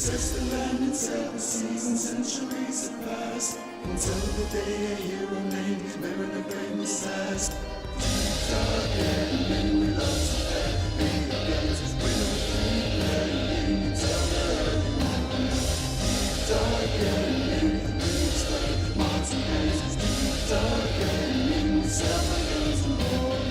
Possess the land in 7 seasons, centuries have passed, until the day a hero named Merrin the Brave was tasked. Deep dark and we love to play, we are games, we don't play, you tell everyone. Deep dark and the blues play, Monty Hayes. Deep dark and we sell my guns and more.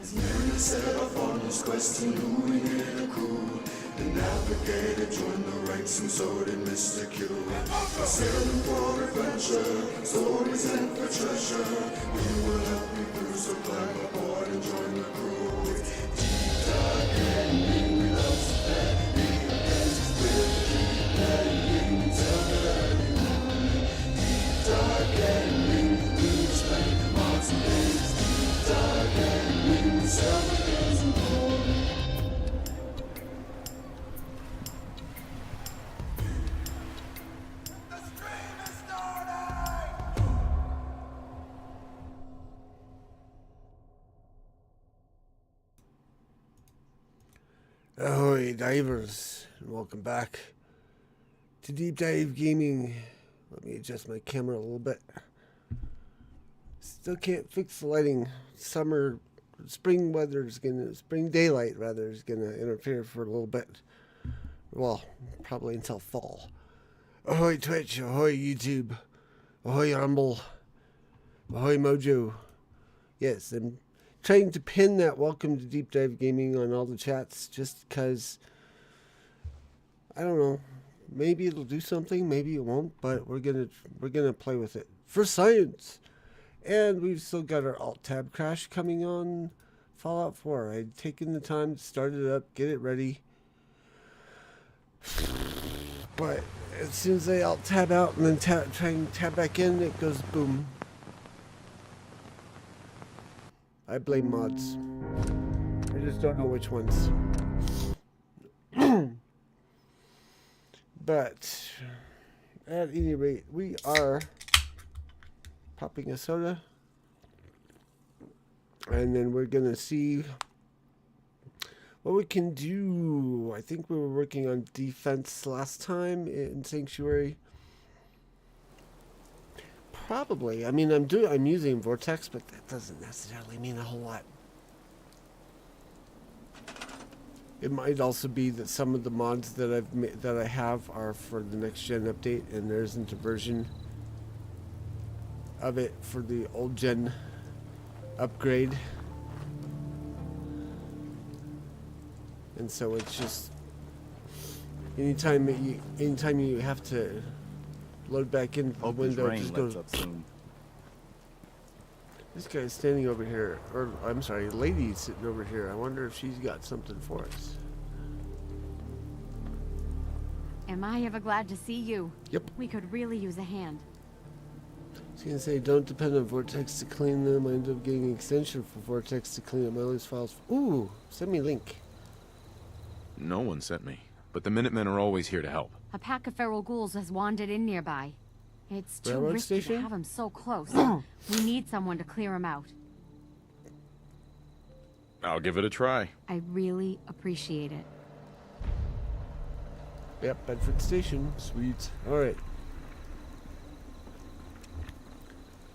As Merrin set off on his quest to illuminate a crew, the navigator joined the ranks and so did Mr. Q. Sailing for adventure, stories and for treasure. We will help you through, so climb aboard and join the crew. Deep dark and we love to play, we are dancers, we'll keep playing, we tell everyone. Deep dark and blues play, Monty Hayes. Deep dark and sell my guns and more. Ahoy divers, and welcome back to Deep Dive Gaming. Let me adjust my camera a little bit. Still can't fix the lighting. Spring daylight is gonna interfere for a little bit. Well, probably until fall. Ahoy Twitch, ahoy YouTube, ahoy Rumble, ahoy Mojo. Yes, I'm trying to pin that welcome to Deep Dive Gaming on all the chats just because, I don't know, maybe it'll do something, maybe it won't, but we're gonna play with it for science. And we've still got our alt tab crash coming on Fallout 4. I'd taken the time to start it up, get it ready, but as soon as I alt tab out and then try and tab back in, it goes boom. I blame mods. I just don't know which ones. But at any rate, we are popping a soda. And then we're going to see what we can do. I think we were working on defense last time in Sanctuary. Probably. I mean, I'm using Vortex, but that doesn't necessarily mean a whole lot. It might also be that some of the mods that I have are for the next gen update, and there isn't a version of it for the old gen upgrade. And so it's just anytime you have to load back in the window, it just goes. This guy's standing over here, or I'm sorry, lady's sitting over here. I wonder if she's got something for us. Am I ever glad to see you? Yep. We could really use a hand. I was gonna say, don't depend on Vortex to clean them. I ended up getting an extension for Vortex to clean up my loose files. Ooh, send me a link. No one sent me, but the Minutemen are always here to help. A pack of feral ghouls has wandered in nearby. It's too Railroad risky station? to have them so close. We need someone to clear them out. I'll give it a try. I really appreciate it. Yep, Bedford Station. Sweet. Alright.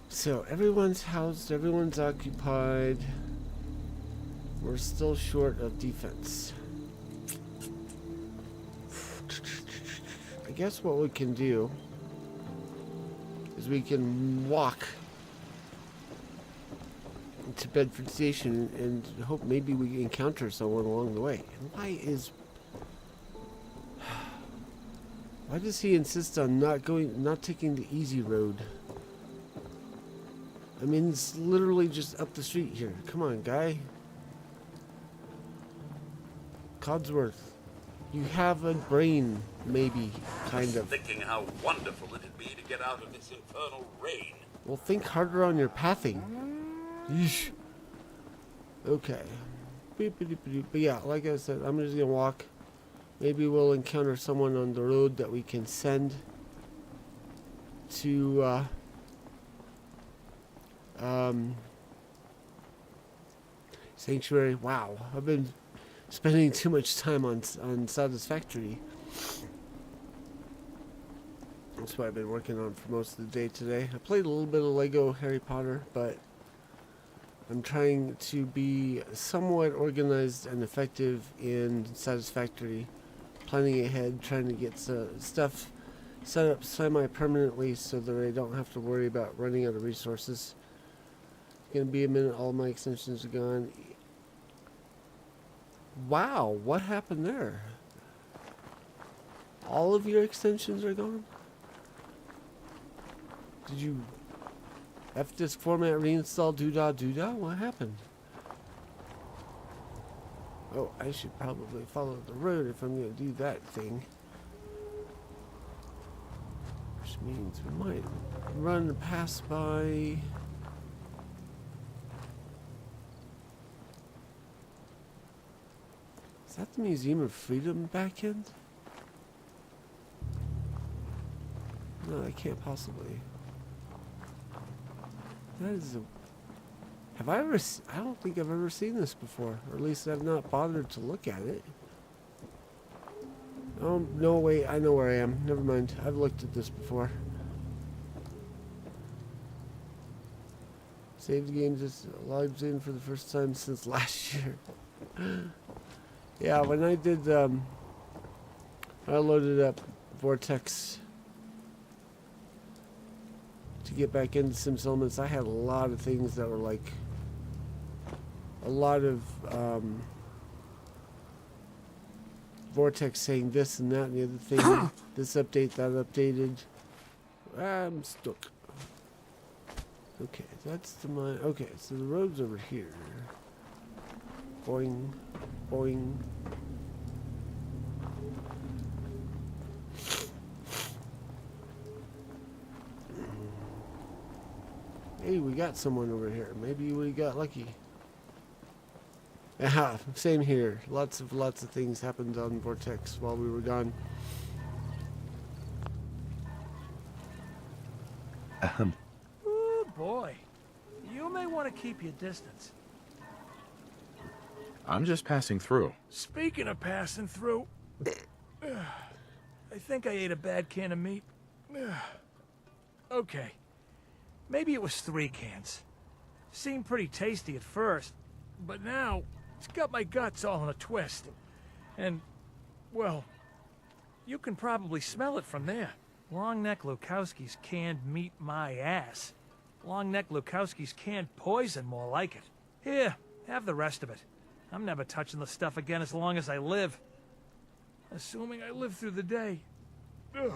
So, everyone's housed, everyone's occupied. We're still short of defense. I guess what we can do is we can walk to Bedford Station and hope maybe we encounter someone along the way. And why does he insist on not taking the easy road? I mean, it's literally just up the street here. Come on, guy. Codsworth, you have a brain, maybe, kind of. Thinking how wonderful it'd be to get out of this infernal rain. Well, think harder on your pathing. Yeesh. Okay. But yeah, like I said, I'm just gonna walk. Maybe we'll encounter someone on the road that we can send to Sanctuary. Wow, I've been spending too much time on Satisfactory. That's what I've been working on for most of the day today. I played a little bit of Lego Harry Potter, but I'm trying to be somewhat organized and effective in Satisfactory. Planning ahead, trying to get stuff set up semi-permanently so that I don't have to worry about running out of resources. It's gonna be a minute, all my extensions are gone. Wow, what happened there? All of your extensions are gone? Did you F-disk format reinstall doodah? What happened? Oh, I should probably follow the road if I'm going to do that thing. Which means we might run past by... Is that the Museum of Freedom back end? No, I can't possibly. That is a... Have I ever... I don't think I've ever seen this before. Or at least I've not bothered to look at it. Oh, no, wait. I know where I am. Never mind. I've looked at this before. Saved game just logged in for the first time since last year. Yeah, when I did... I loaded up Vortex... to get back into Sims Elements, I had a lot of things that were like a lot of Vortex saying this and that and the other thing. This update, that updated. I'm stuck. Okay, that's the mine. Okay, so the road's over here. Boing, boing. Hey, we got someone over here. Maybe we got lucky. Yeah, same here. Lots of things happened on Vortex while we were gone. Oh boy, you may want to keep your distance. I'm just passing through. Speaking of passing through, I think I ate a bad can of meat. Okay, maybe it was 3 cans. Seemed pretty tasty at first, but now it's got my guts all in a twist. And, well, you can probably smell it from there. Longneck Lukowski's canned meat my ass. Longneck Lukowski's canned poison, more like it. Here, have the rest of it. I'm never touching the stuff again as long as I live. Assuming I live through the day. Ugh.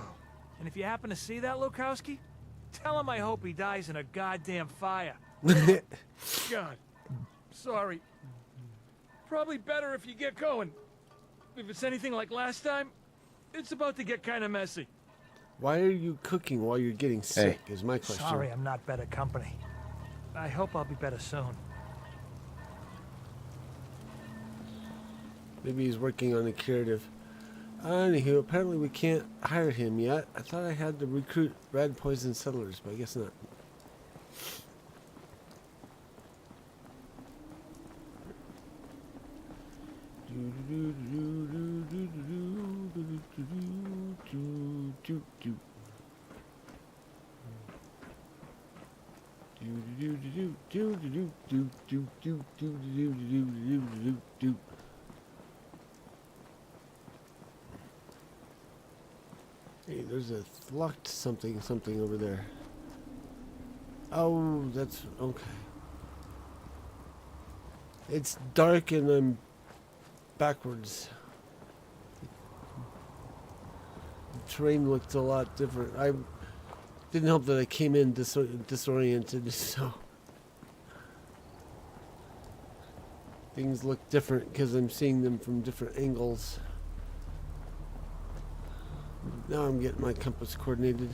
And if you happen to see that Lukowski, tell him I hope he dies in a goddamn fire. God, sorry. Probably better if you get going. If it's anything like last time, it's about to get kind of messy. Why are you cooking while you're getting sick, is my question. Sorry I'm not better company. I hope I'll be better soon. Maybe he's working on a curative. Anywho, apparently we can't hire him yet. I thought I had to recruit red poison settlers, but I guess not. Hey, there's a locked something over there. Oh, that's okay. It's dark and I'm backwards. The terrain looked a lot different. I didn't help that I came in disoriented, so things look different because I'm seeing them from different angles. Now I'm getting my compass coordinated.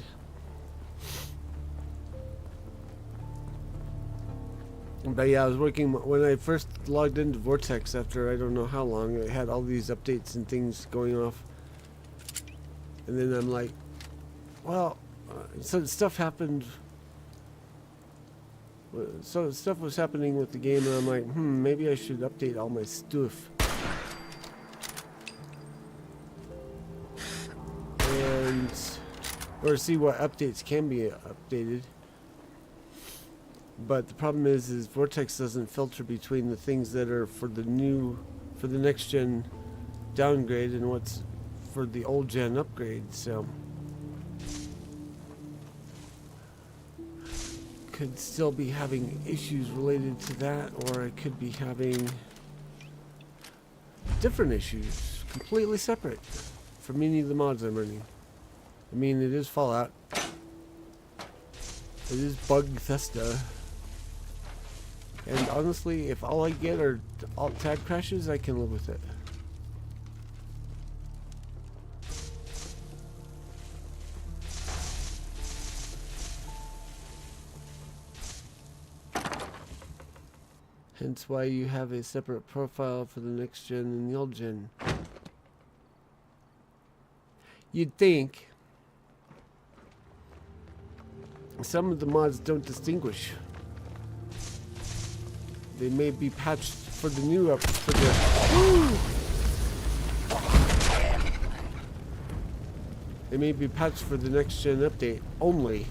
But yeah, I was working when I first logged into Vortex after I don't know how long. I had all these updates and things going off, and then I'm like, well, so stuff happened. So stuff was happening with the game, and I'm like, maybe I should update all my stuff. And or see what updates can be updated. But the problem is Vortex doesn't filter between the things that are for the next gen downgrade and what's for the old gen upgrade. So could still be having issues related to that, or I could be having different issues, completely separate from any of the mods I'm running. I mean, it is Fallout. It is Bugthesta. And honestly, if all I get are alt-tab crashes, I can live with it. Hence why you have a separate profile for the next gen and the old gen. You'd think some of the mods don't distinguish. They may be patched for the new up for the They may be patched for the next gen update only.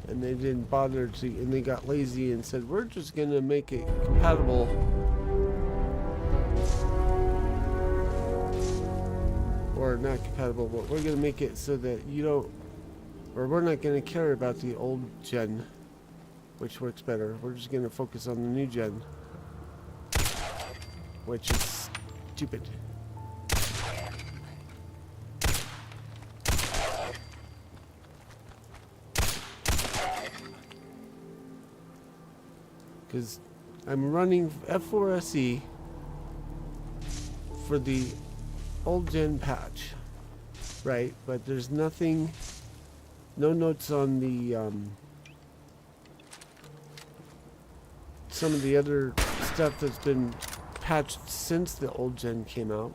And they didn't bother to, and they got lazy and said, we're just gonna make it compatible. Or not compatible, but we're gonna make it so that you don't, or we're not gonna care about the old gen, which works better. We're just gonna focus on the new gen, which is stupid. Because I'm running F4SE for the old gen patch, right? But there's nothing, no notes on the some of the other stuff that's been patched since the old gen came out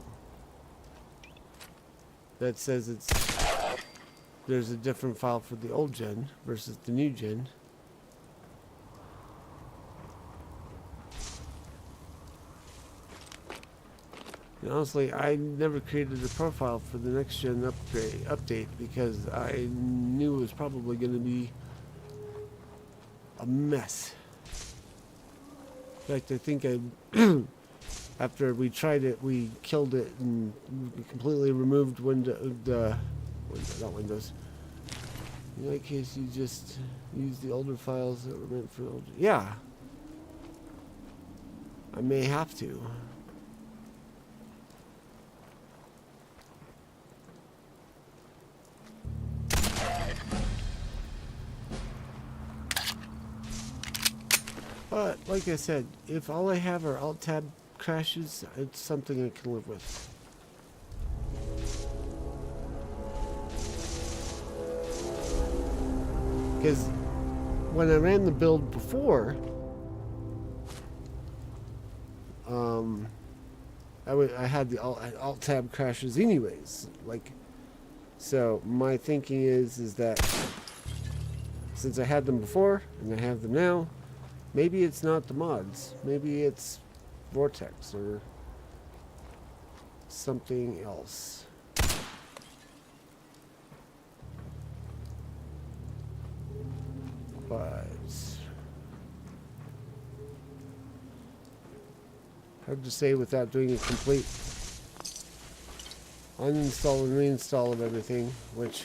that says there's a different file for the old gen versus the new gen. And honestly, I never created a profile for the next gen update because I knew it was probably going to be a mess. In fact, I think after we tried it, we killed it and completely removed not Windows. In that case, you just use the older files that were meant for old. Yeah, I may have to. But, like I said, if all I have are alt-tab crashes, it's something I can live with. Because when I ran the build before, I had the alt-tab crashes anyways. So my thinking is that since I had them before and I have them now, maybe it's not the mods. Maybe it's Vortex or something else. But hard to say without doing a complete uninstall and reinstall of everything, which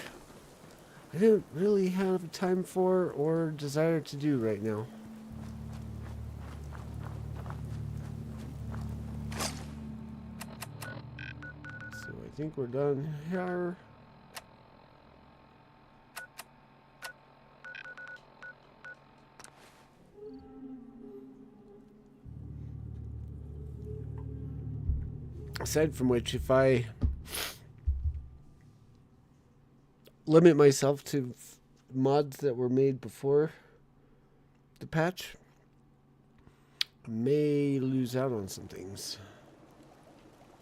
I don't really have time for or desire to do right now. I think we're done here. Aside from which, if I limit myself to mods that were made before the patch, I may lose out on some things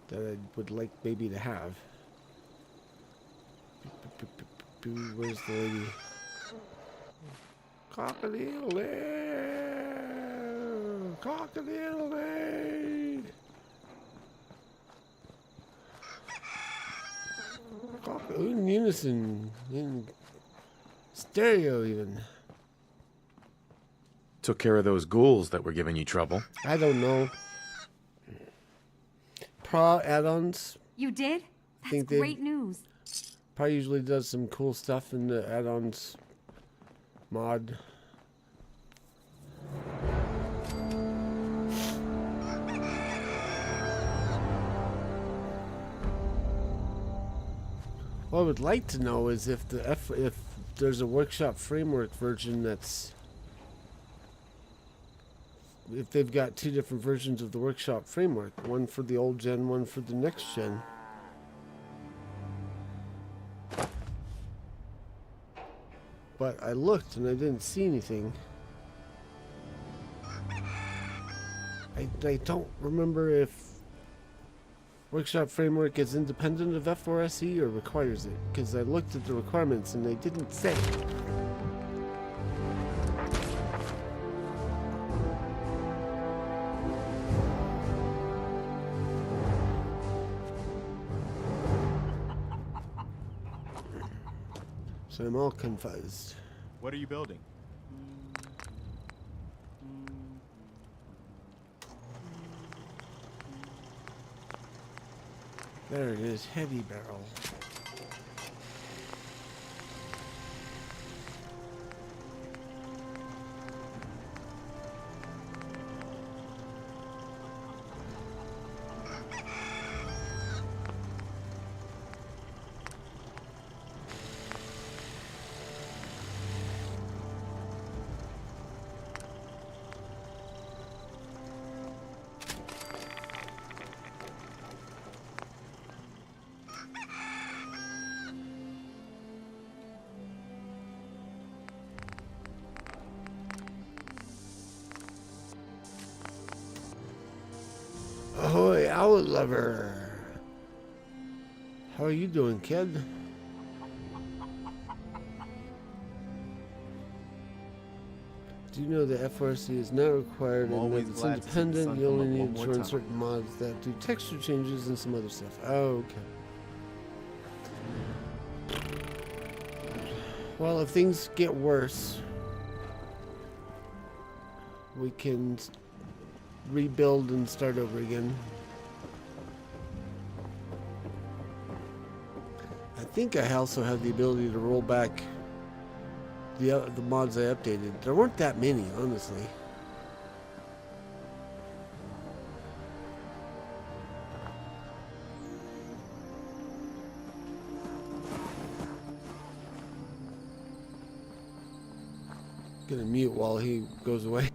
that I would like maybe to have. Where's the lady? Cockadoo lane! Cockadoo lane! In unison, in stereo even. Took care of those ghouls that were giving you trouble. I don't know. Pra add-ons. You did? That's Think they- great news. Pra usually does some cool stuff in the add-ons mod. What I would like to know is if if there's a workshop framework version that's, if they've got two different versions of the workshop framework, one for the old gen, one for the next gen. But I looked and I didn't see anything. I don't remember if Workshop Framework is independent of F4SE or requires it, because I looked at the requirements and they didn't say. So I'm all confused. What are you building? There it is, heavy barrel. Ahoy, owl lover. How are you doing, kid? Do you know that FRC is not required I'm and always that it's glad to see the independent? sun You come only up one need to more run time. certain mods that do texture changes and some other stuff. Oh, okay. Well, if things get worse, we can rebuild and start over again. I think I also have the ability to roll back the mods I updated. There weren't that many, honestly. Gonna mute while he goes away.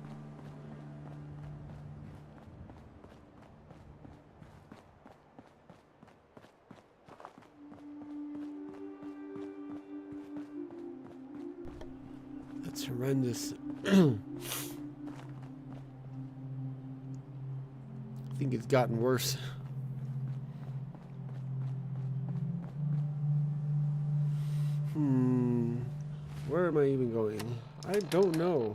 That's horrendous. I think it's gotten worse. Where am I even going? I don't know.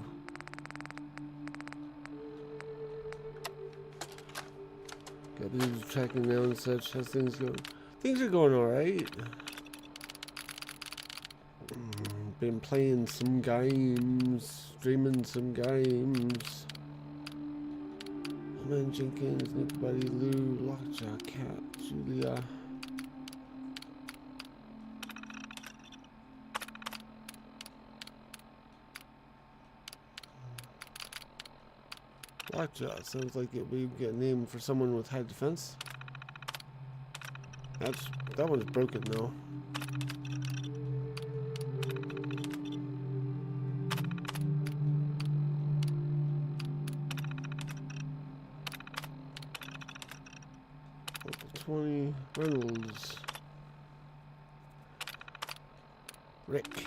Got these tracking now and such. How's things going? Things are going alright. Been playing some games, streaming some games. Man Jenkins, Nick Buddy, Lou, Lockjaw, Cat, Julia. Lockjaw sounds like it would get named for someone with high defense. That one's broken though. Level 20 Reynolds. Rick.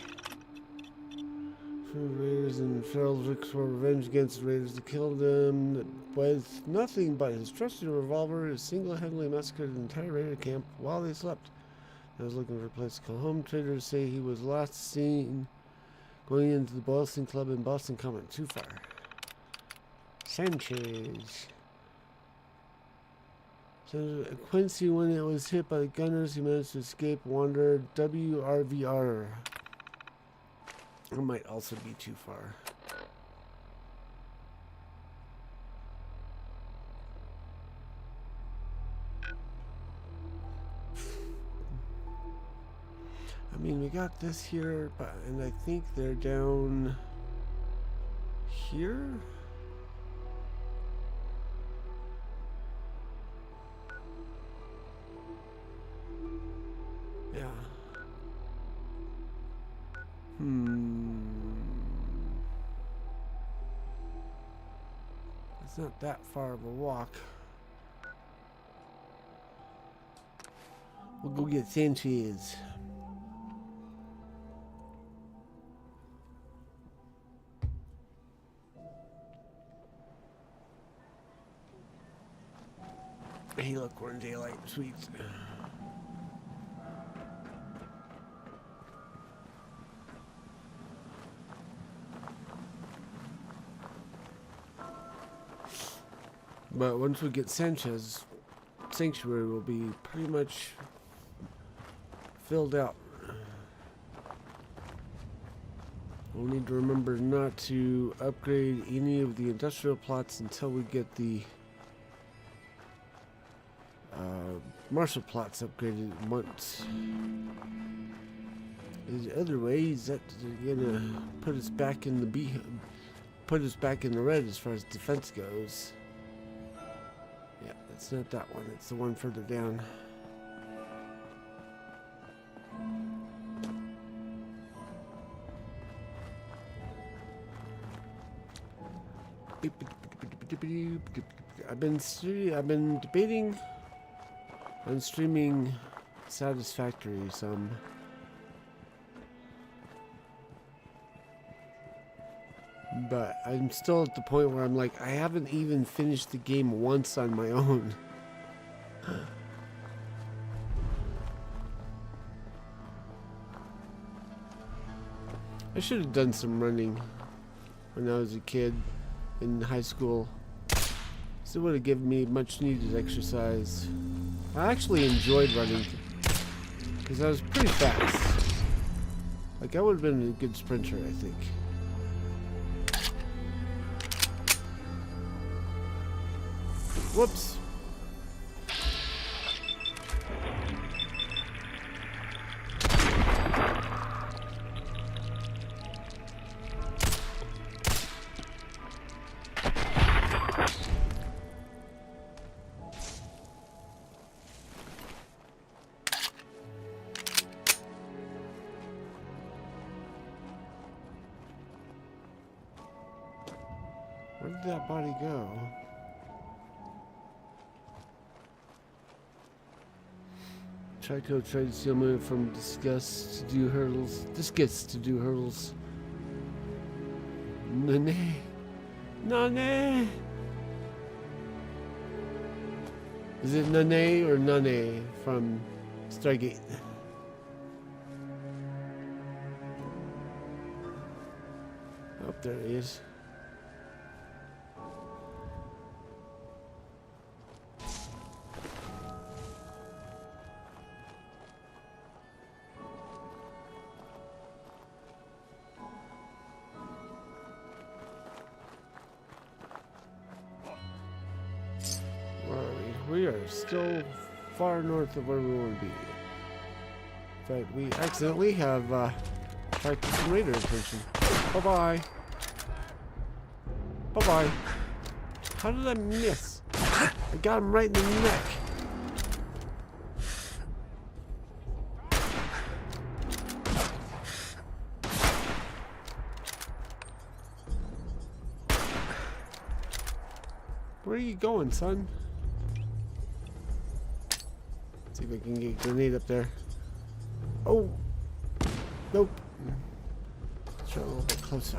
Raiders and Ferals Rick swore revenge against the Raiders that killed him. With nothing but his trusty revolver, he single-handedly massacred an entire Raider camp while they slept. I was looking for a place to call home. Traders say he was last seen going into the Boylston Club in Boston. Comment too far. Sanchez. So Quincy, when it was hit by the gunners, he managed to escape. Wandered WRVR. It might also be too far. I mean, we got this here, but and I think they're down here. Yeah. It's not that far of a walk. We'll go get Sanchez. Hey, look, we're in daylight. Sweet. But once we get Sanchez, Sanctuary will be pretty much filled out. We'll need to remember not to upgrade any of the industrial plots until we get the Marshall plots upgraded once. There's other ways that gonna put us back in the red as far as defense goes. Yeah, it's not that one. It's the one further down. I've been debating on streaming Satisfactory some. But I'm still at the point where I'm like, I haven't even finished the game once on my own. I should have done some running when I was a kid in high school. So it would have given me much needed exercise. I actually enjoyed running because I was pretty fast. Like, I would have been a good sprinter, I think. Whoops. Where did that body go? Trico tried to steal money from Disgust to do hurdles. Disgust to do hurdles. Nane. Nane. Is it Nane or Nane from Stargate? Oh, there he is. We are still far north of where we want to be. In fact, we accidentally have attracted some radar attention. Bye-bye. Bye-bye. How did I miss? I got him right in the neck. Where are you going, son? See if I can get a grenade up there. Oh! Nope. Let's try a little bit closer.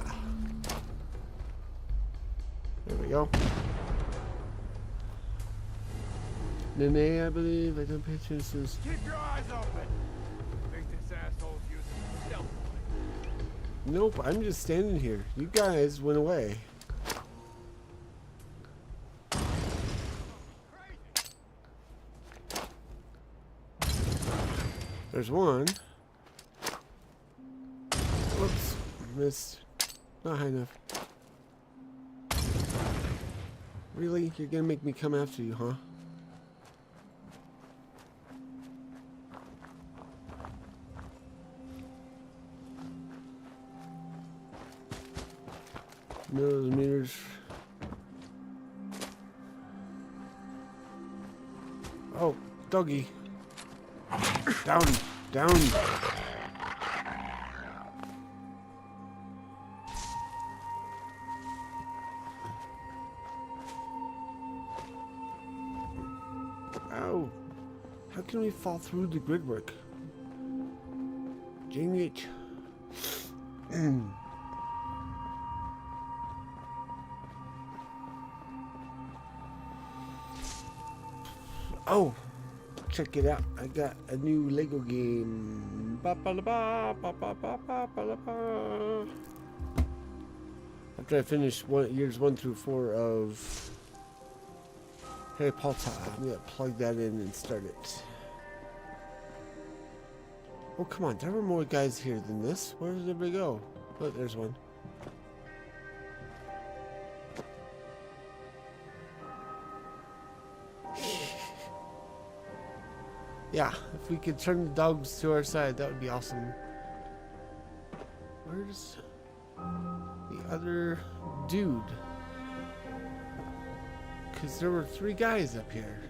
There we go. Nene, I believe. I don't pay attention. Keep your eyes open. Nope, I'm just standing here. You guys went away. There's one. Whoops, missed. Not high enough. Really? You're gonna make me come after you, huh? Millimeters. Oh, doggy. Down, down. Ow. How can we fall through the grid work? Dang it. Oh, check it out. I got a new Lego game. After I finish years 1 through 4 of Harry Potter, I'm gonna plug that in and start it. Oh, come on. There were more guys here than this. Where did everybody go? Oh, there's one. Yeah, if we could turn the dogs to our side, that would be awesome. Where's the other dude? Because there were 3 guys up here.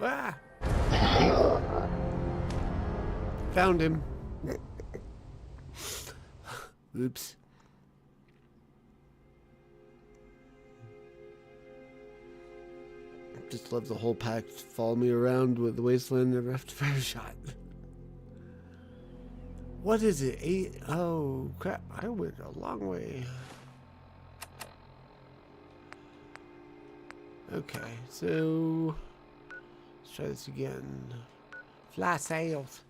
Ah! Found him. Oops. Just love the whole pack follow me around with the wasteland, never have to fire a shot. What is it? 8? Oh crap, I went a long way. Okay, so let's try this again. Fly sales.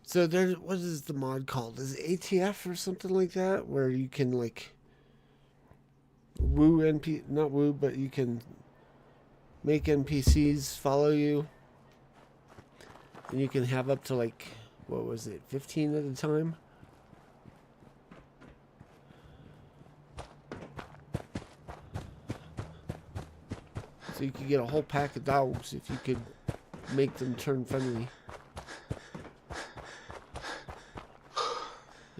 So there's, what is the mod called? Is it ATF or something like that? Where you can like woo not woo, but you can make NPCs follow you, and you can have up to like, what was it, 15 at a time? So you could get a whole pack of dogs if you could make them turn friendly.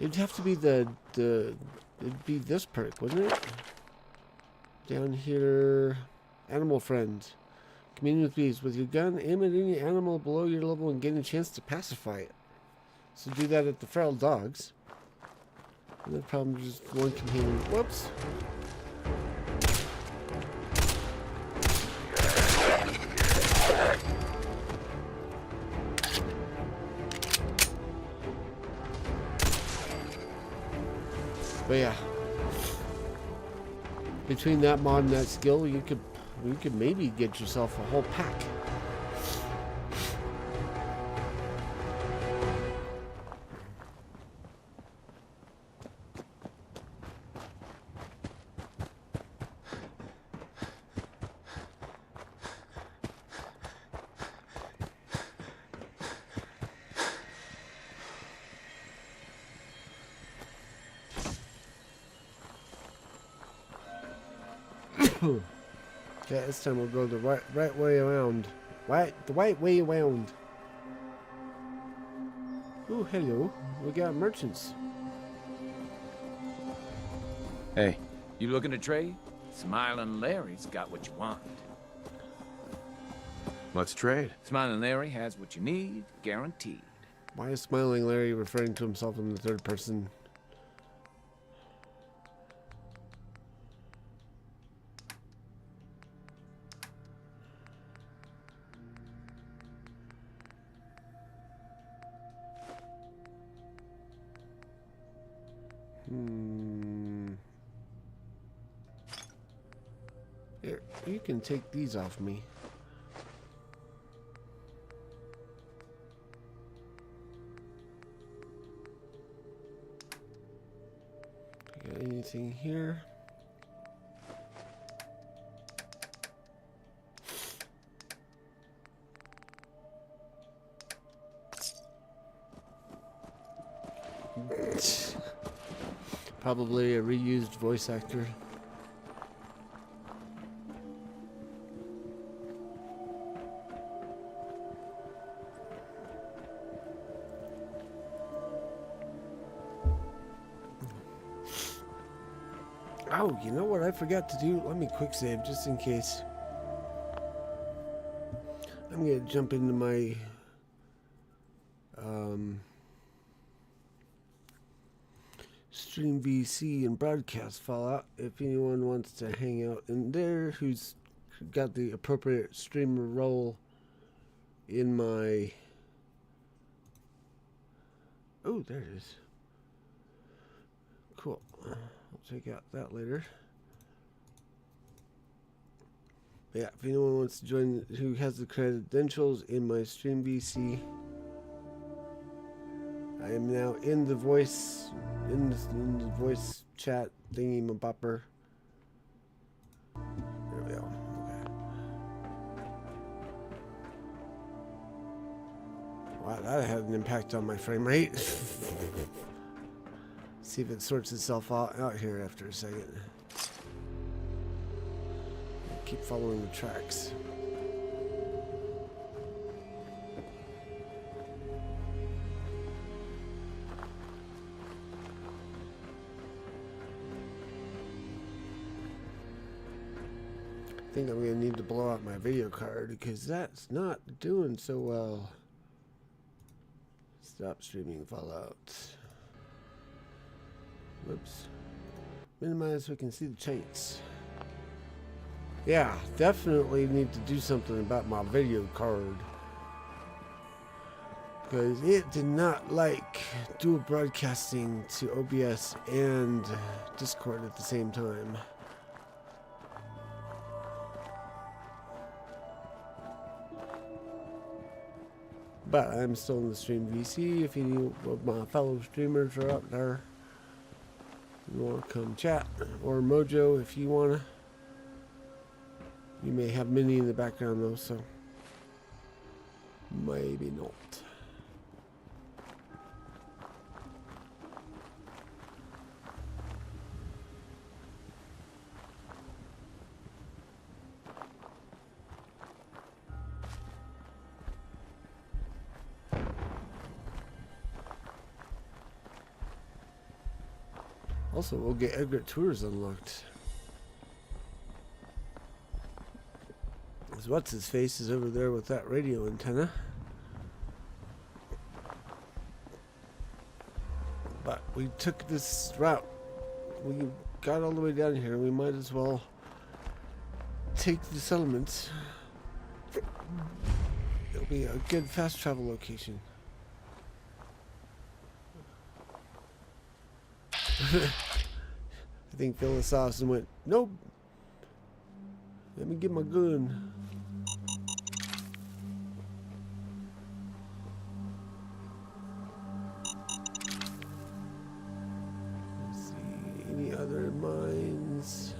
It'd have to be it'd be this perk, wouldn't it? Down here, animal friend. Commune with bees. With your gun, aim at any animal below your level and gain a chance to pacify it. So do that at the feral dogs. And the problem is just one companion. Whoops. But yeah, between that mod and that skill, you could maybe get yourself a whole pack. Okay, this time we'll go the right way around. The right way around. Ooh, hello. We got merchants. Hey, You looking to trade? Smiling Larry's got what you want. let's trade. Smiling Larry has what you need, guaranteed. Why is Smiling Larry referring to himself in the third person? Here, you can take these off me. anything here? Probably a reused voice actor. Oh, you know what I forgot to do? Let me quick save just in case. I'm gonna jump into my Stream VC and broadcast Fallout. If anyone wants to hang out in there, who's got the appropriate streamer role in my... Oh, there it is. Cool. I'll check out that later. Yeah, if anyone wants to join, who has the credentials in my Stream VC, I am now in the voice chat thingy bopper. There we go. Okay. Wow, that had an impact on my frame rate. See if it sorts itself out here after a second. Keep following the tracks. I think I'm gonna need to blow out my video card because that's not doing so well. Stop streaming Fallout. Whoops. Minimize so we can see the chains. Yeah, definitely need to do something about my video card. Because it did not like dual broadcasting to OBS and Discord at the same time. But I'm still in the Stream VC. If any of my fellow streamers are out there, you want to come chat, or Mojo if you want to. You may have Minnie in the background though, so maybe not. Also, we'll get Edgar Tours unlocked. What's his face is over there with that radio antenna. But we took this route. We got all the way down here. We might as well take the settlements. It'll be a good fast travel location. I think Phyllis Austin went, nope. Let me get my gun. Let's see, any other mines?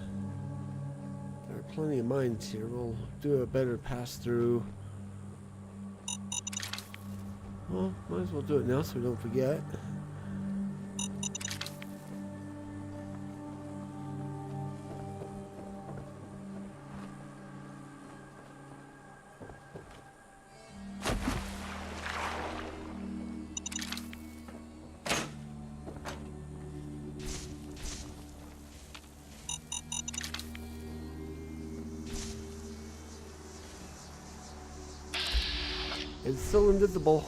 There are plenty of mines here. We'll do a better pass through. Well, might as well do it now so we don't forget. It's still invisible.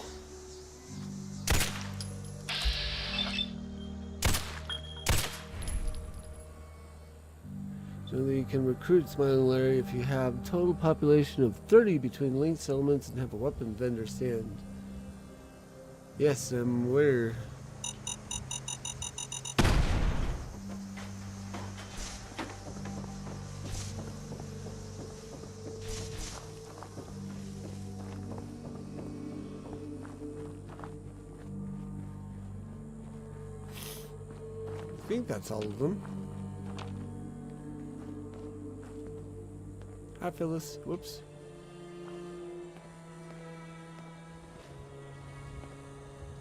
So you can recruit Smiling Larry if you have a total population of 30 between linked settlements and have a weapon vendor stand. Yes, I'm aware. I think that's all of them. Hi, Phyllis. Whoops.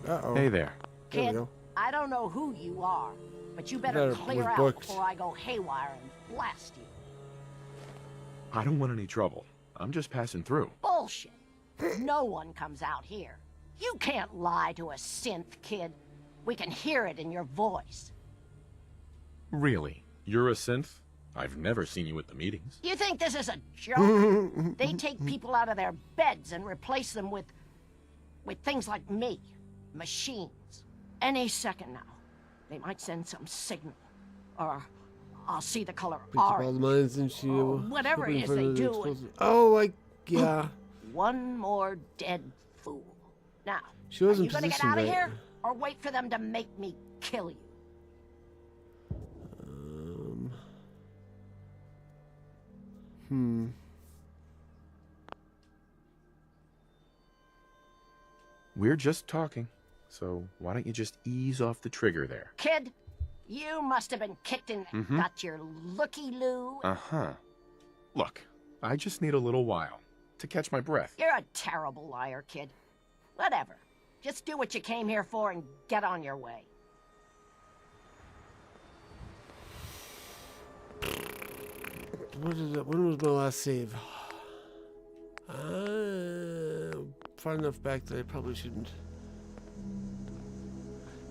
Uh-oh. Hey there. There we Kid, go. I don't know who you are, but you better Better clear was out booked. before I go haywire and blast you. I don't want any trouble. I'm just passing through. Bullshit. No one comes out here. You can't lie to a synth, kid. We can hear it in your voice. Really? You're a synth? I've never seen you at the meetings. You think this is a joke? They take people out of their beds and replace them with things like me. Machines. Any second now. They might send some signal. Or I'll see the color Picked up all the orange. mines and she Or whatever flipping it is in front they of the do. explosive. Oh, yeah. One more dead fool. Now, She are wasn't you gonna get positioned out of right. here? Or wait for them to make me kill you? We're just talking, so why don't you just ease off the trigger there? Kid, you must have been kicked in the got your looky-loo. Uh-huh. Look, I just need a little while to catch my breath. You're a terrible liar, kid. Whatever. Just do what you came here for and get on your way. When was my last save? Far enough back that I probably shouldn't.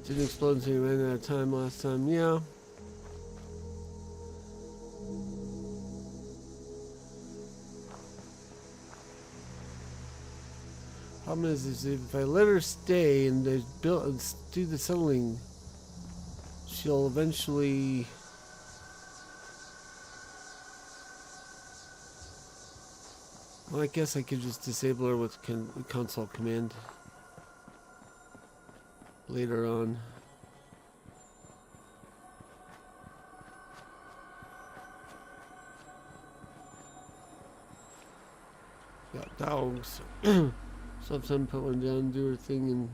Didn't explode until you ran out of time last time. Yeah. Problem is if I let her stay and they build and do the settling, she'll eventually. Well, I guess I could just disable her with console command later on. Got dogs. Sometimes put one down, do her thing,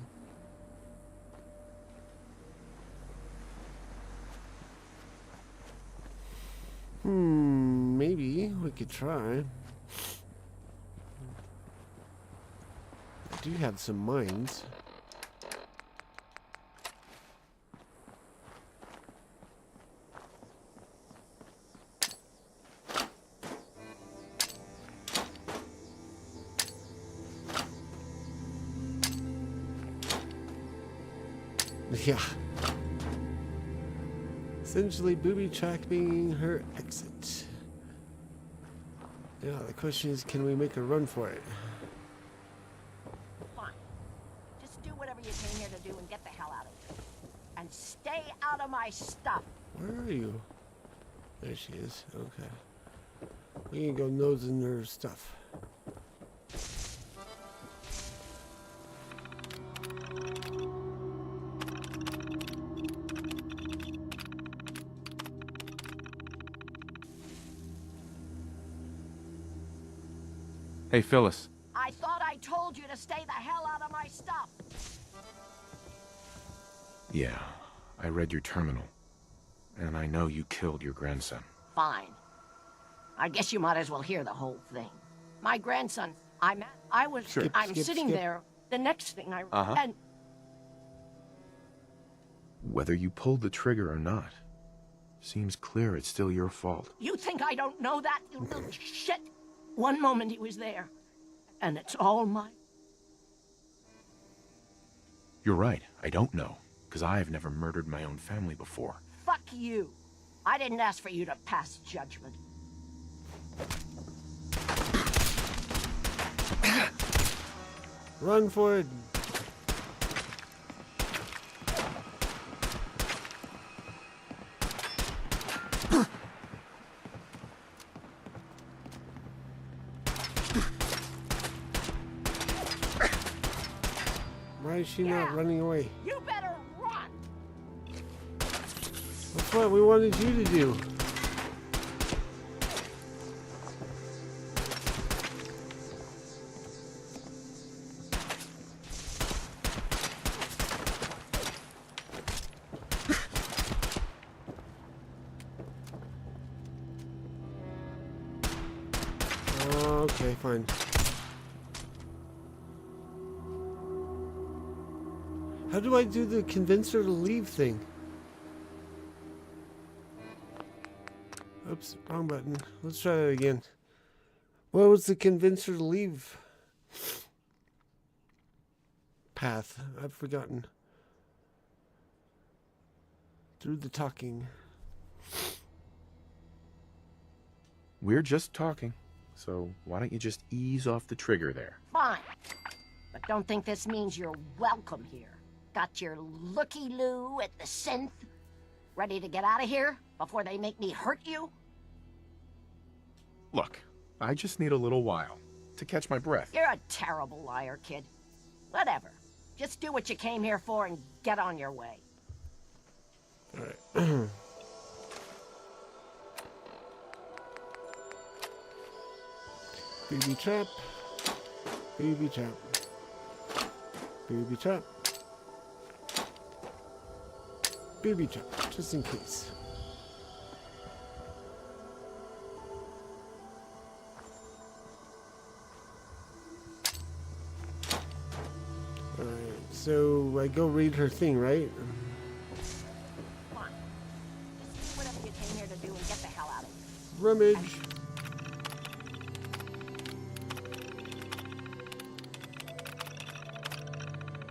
and maybe we could try. I do have some mines. Yeah. Essentially booby tracking her exit. Yeah, the question is, can we make a run for it? Fine. Just do whatever you came here to do and get the hell out of here. And stay out of my stuff. Where are you? There she is. Okay. We can go nosing her stuff. Hey, Phyllis. I thought I told you to stay the hell out of my stuff. Yeah, I read your terminal. And I know you killed your grandson. Fine. I guess you might as well hear the whole thing. My grandson, I'm sitting skip. there. The next thing I Uh-huh. and Whether you pulled the trigger or not, seems clear it's still your fault. you think I don't know that, you little shit? One moment he was there, and it's all mine. You're right, I don't know, because I've never murdered my own family before. Fuck you. I didn't ask for you to pass judgment. Run for it. Why is she not Yeah. running away? You better run. That's what we wanted you to do. Oh, okay, fine. How do I do the convince her to leave thing? Oops, wrong button. Let's try that again. What was the convince her to leave path? I've forgotten. Through the talking. We're just talking, so why don't you just ease off the trigger there? Fine. But don't think this means you're welcome here. Got your looky-loo at the synth? Ready to get out of here before they make me hurt you? Look, I just need a little while to catch my breath. You're a terrible liar, kid. Whatever. Just do what you came here for and get on your way. Alright. Baby trap. Baby trap. Baby trap. Baby trap, just in case. Alright, so I go read her thing, right? Fine. Just do whatever you came here to do and get the hell out of here. Rummage.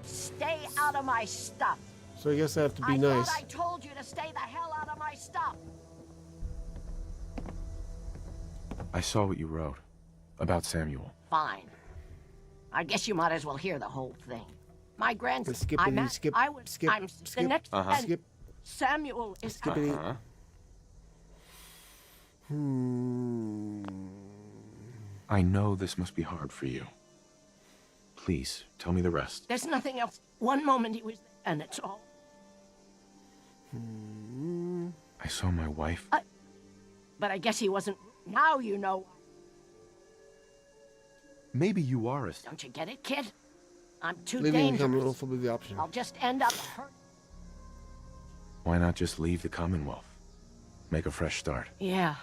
Stay out of my stuff. So I guess I have to be I nice. thought I told you to stay the hell out of my stuff. I saw what you wrote about Samuel. Fine. I guess you might as well hear the whole thing. My grandson. Skippity, I'm at, skip, I was. skip, I'm skip, the next. Uh-huh. and Skip. Samuel is. Skippity. Uh-huh. I know this must be hard for you. Please, tell me the rest. There's nothing else. One moment he was, and it's all. I saw my wife. But I guess he wasn't. Now you know. Maybe you are a... Don't you get it, kid? I'm too Leaving the dangerous. Commonwealth will be the option. I'll just end up hurt. Why not just leave the Commonwealth? Make a fresh start. Yeah.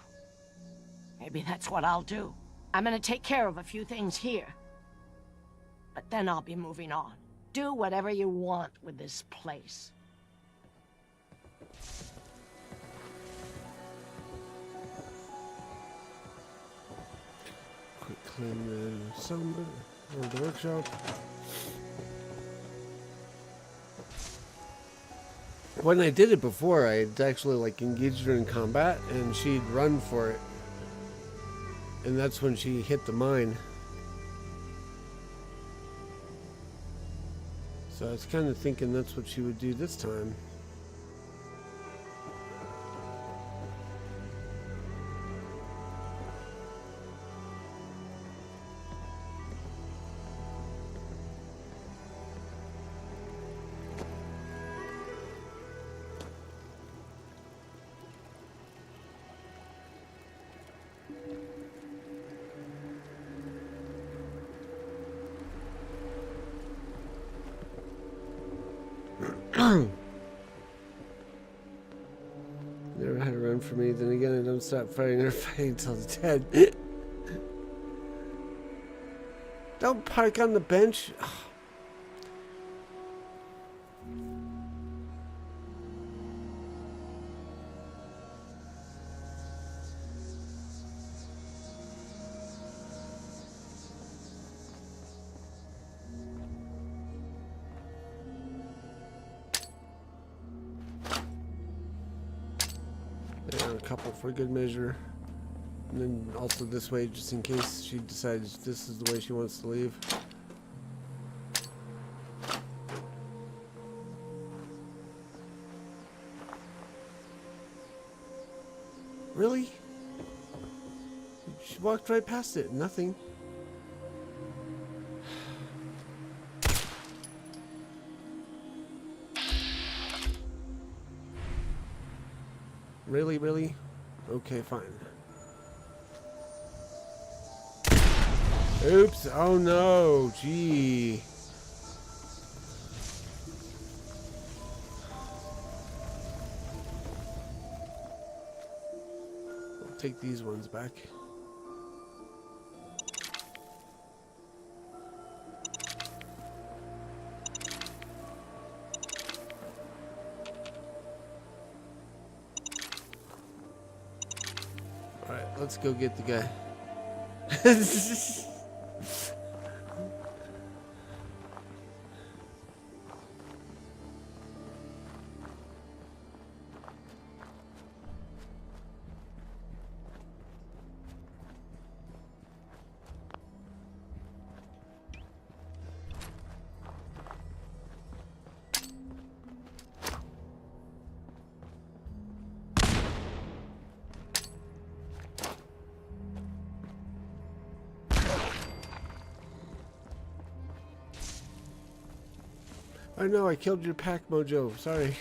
Maybe that's what I'll do. I'm gonna take care of a few things here. But then I'll be moving on. Do whatever you want with this place. Quick clean the summer or the workshop. When I did it before, I had actually like engaged her in combat, and she'd run for it, and that's when she hit the mine. So I was kind of thinking that's what she would do this time. Never had a run for me. Then again, I don't stop fighting or fighting till it's dead. Don't park on the bench. Yeah, a couple for good measure. And then also this way, just in case she decides this is the way she wants to leave. Really? She walked right past it. Nothing. Really, really? Okay, fine. Oops, oh no, gee. I'll take these ones back. let's go get the guy. I know, I killed your pack, Mojo. Sorry.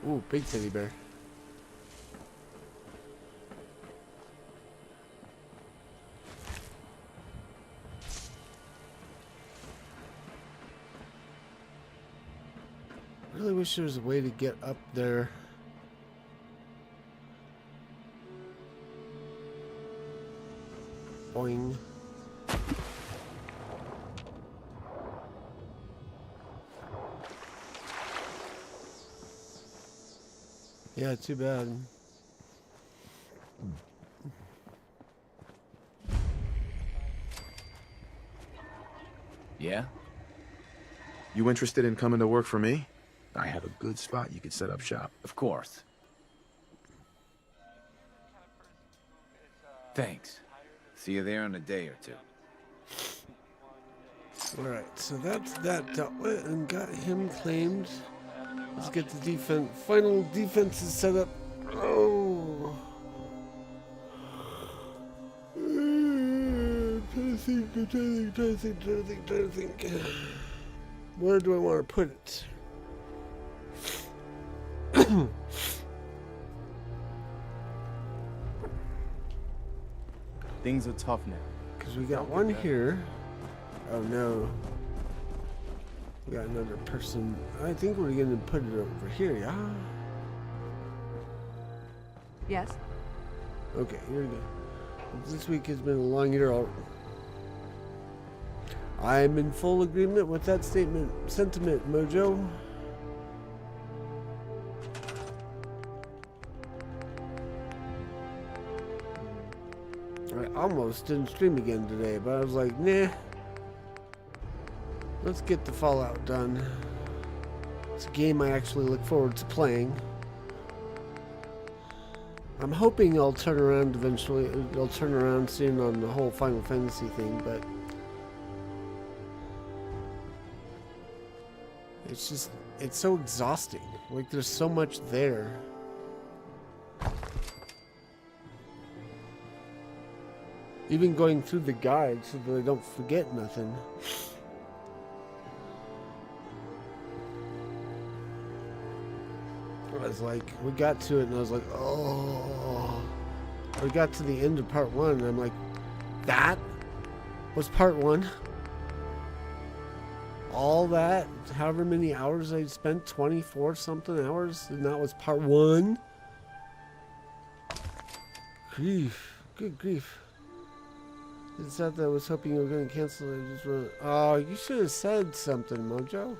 Ooh, big teddy bear. Really wish there was a way to get up there. Boing. Yeah, too bad. Yeah? You interested in coming to work for me? I have a good spot you could set up shop. Of course. Thanks. See you there in a day or two. Alright, so that's that dealt with and got him claimed. Let's get the final defenses set up. Oh. Trying to think. Where do I want to put it? Things are tough now. Because we got one here. Oh no. We got another person. I think we're going to put it over here, yeah? Yes. Okay, here we go. This week has been a long year. I'm in full agreement with that sentiment, Mojo. I almost didn't stream again today, but I was like, nah. Let's get the Fallout done. It's a game I actually look forward to playing. I'm hoping I'll turn around eventually. I'll turn around soon on the whole Final Fantasy thing, but it's just, it's so exhausting. Like, there's so much there. Even going through the guide so that I don't forget nothing. I was like, we got to it and I was like, oh. We got to the end of part 1 and I'm like, that was part 1? All that, however many hours I spent, 24 something hours, and that was part 1? Grief, good grief. It's not that I was hoping you were going to cancel it. I just went, oh, you should have said something, Mojo.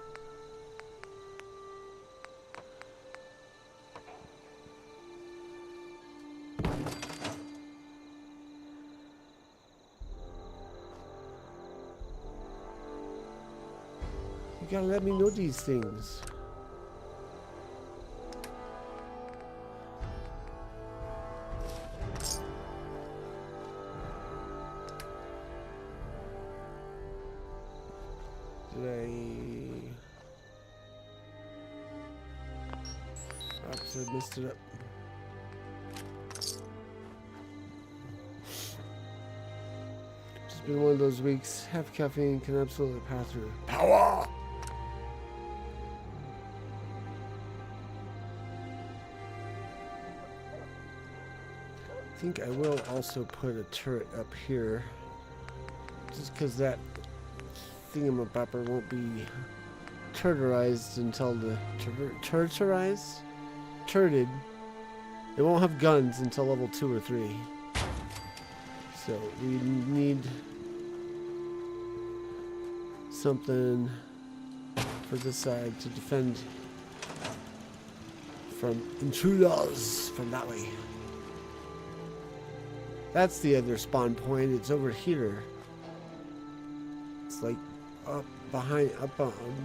You gotta let me know these things. Oops, I messed it up. It's been one of those weeks. Half caffeine can absolutely power through. Power! I think I will also put a turret up here. Just because that thingamabopper won't be turtorized until the turtorized? Turted. It won't have guns until level 2 or 3. So we need something for this side to defend from intruders from that way. That's the other spawn point. It's over here. It's like up behind,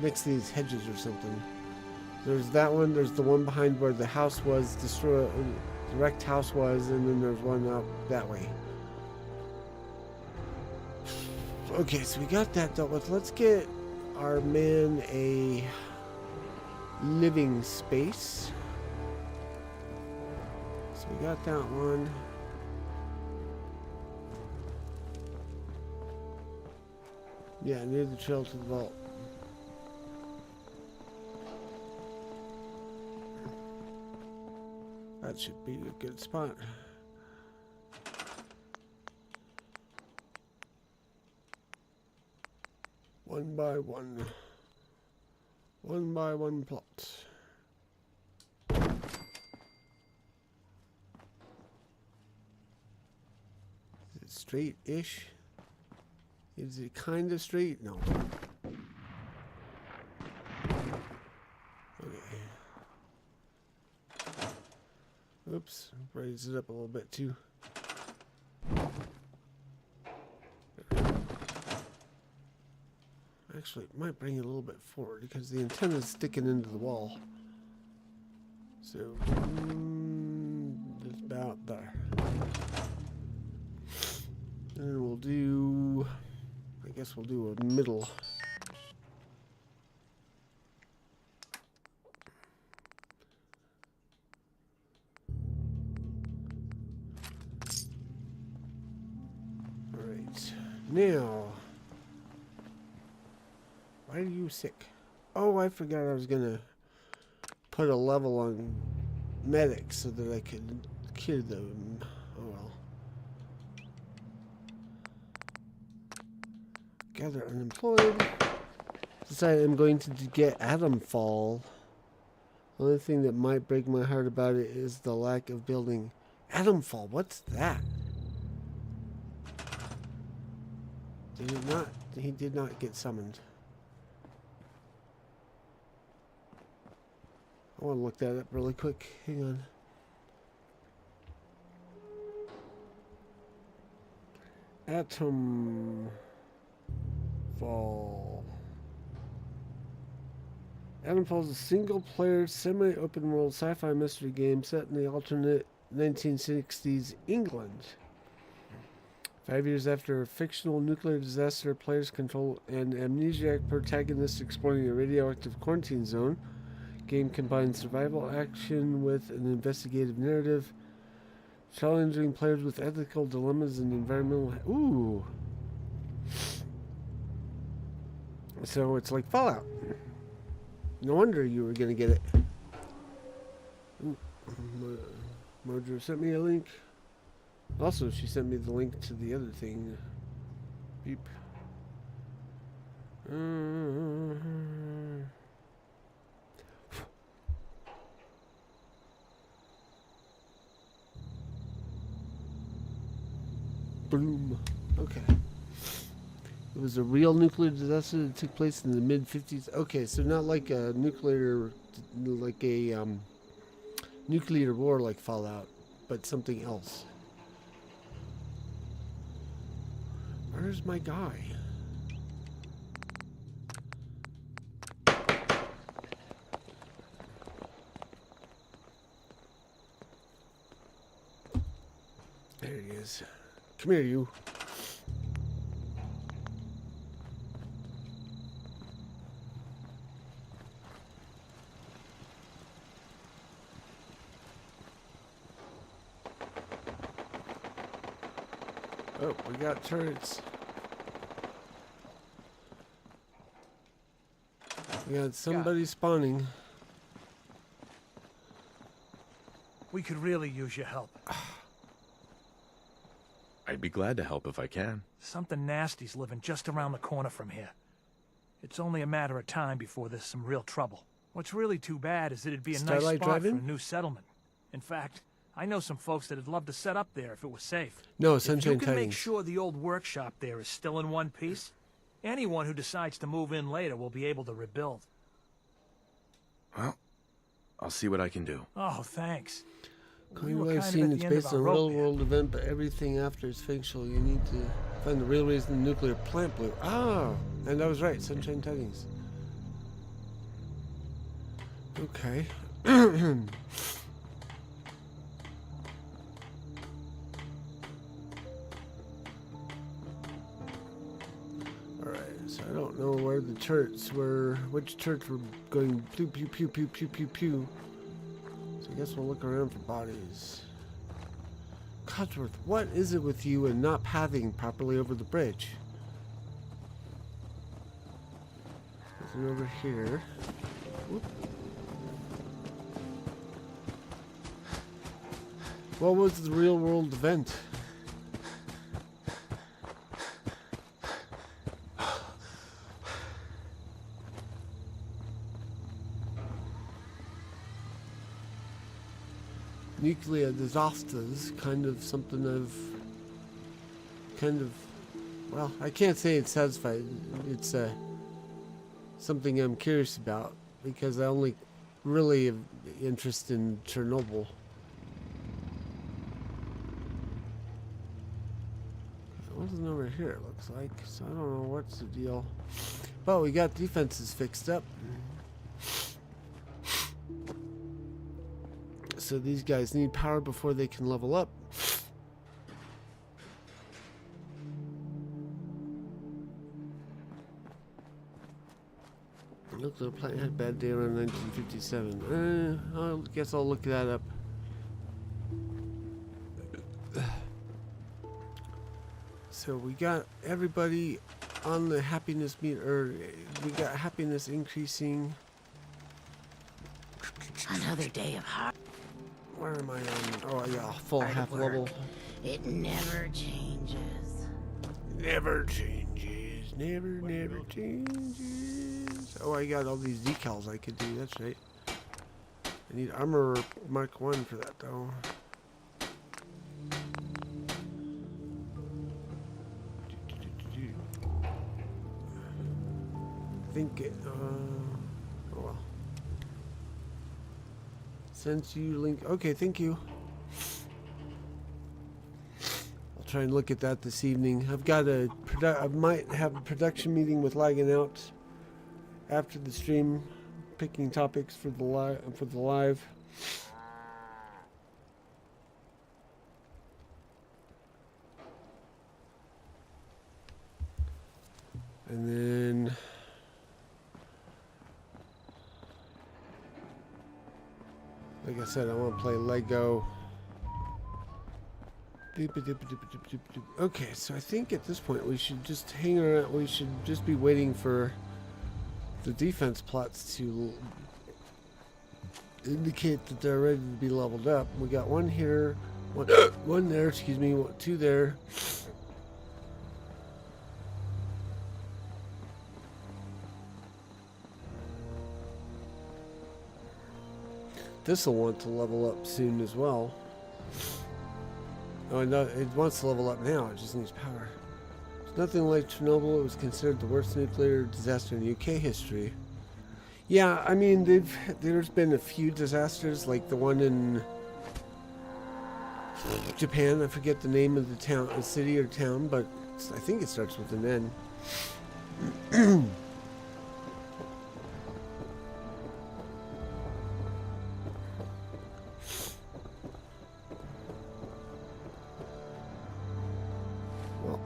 next to these hedges or something. There's that one. There's the one behind where the house was destroyed, the wrecked house was, and then there's one up that way. Okay, so we got that dealt with. Let's get our man a living space. So we got that one. Yeah, near the trail to the vault. That should be a good spot. One by one. One by one plot. Is it straight-ish? Is it kind of straight? No. Okay. Oops. Raise it up a little bit too. Actually, it might bring it a little bit forward because the antenna is sticking into the wall. So, just about there. And we'll do, I guess we'll do a middle. All right, now. Why are you sick? Oh, I forgot I was gonna put a level on medics so that I could cure them. Oh well. Gather unemployed. Decided I'm going to get Atomfall. The only thing that might break my heart about it is the lack of building. Atomfall, what's that? Did it not? He did not get summoned. I want to look that up really quick. Hang on. Atomfall. Atomfall is a single-player, semi-open world sci-fi mystery game set in the alternate 1960s England. 5 years after a fictional nuclear disaster, players control an amnesiac protagonist exploring a radioactive quarantine zone. Game combines survival action with an investigative narrative, challenging players with ethical dilemmas and environmental. Ooh! So it's like Fallout. No wonder you were gonna get it. Ooh. Mojo sent me a link. Also, she sent me the link to the other thing. Beep. Boom. Okay. It was a real nuclear disaster that took place in the mid-50s. Okay, so not like a nuclear, like a nuclear war like Fallout, but something else. Where's my guy? There he is. Come here, you. Oh, we got turrets. We got somebody spawning. We could really use your help. I'd be glad to help if I can. Something nasty's living just around the corner from here. It's only a matter of time before there's some real trouble. What's really too bad is that it'd be a nice Starlight spot Drive-In? for a new settlement. In fact, I know some folks that'd love to set up there if it was safe. No, If Sunshine you can make Titans. sure the old workshop there is still in one piece, anyone who decides to move in later will be able to rebuild. Well, I'll see what I can do. Oh, thanks. Claim were life kind of scene at is the end of based our on a rope real here. world event, but everything after is fictional. You need to find the real reason the nuclear plant blew. Oh, and I was right. Sunshine Tidings. Okay. Alright, so I don't know where the turrets were, which turrets were going pew pew pew pew pew pew pew. So I guess we'll look around for bodies. Codsworth, what is it with you and not pathing properly over the bridge? Nothing over here. Whoop. What was the real world event? Nuclear disasters, kind of something well, I can't say it's satisfied. It's something I'm curious about because I only really have interest in Chernobyl. Wasn't over here, it looks like, so I don't know what's the deal. But we got defenses fixed up. So these guys need power before they can level up. Look, the plant had a bad day around 1957. I guess I'll look that up. So we got everybody on the happiness meter. We got happiness increasing. Another day of hard. Where am I on? Oh yeah, full half work. level. It never changes. Never changes. Never changes. Oh, I got all these decals I could do. That's right. I need armor Mark 1 for that though. I think it, oh well. Since you link, okay, thank you. I'll try and look at that this evening. I've got I might have a production meeting with Lagging Out after the stream, picking topics for the live. And then like I said, I want to play Lego. Okay, so I think at this point we should just hang around. We should just be waiting for the defense plots to indicate that they're ready to be leveled up. We got one here, one there, excuse me, two there. This will want to level up soon as well. Oh, no, it wants to level up now. It just needs power. It's nothing like Chernobyl. It was considered the worst nuclear disaster in UK history. Yeah, I mean, there's been a few disasters, like the one in Japan. I forget the name of the town, the city or town, but I think it starts with an N.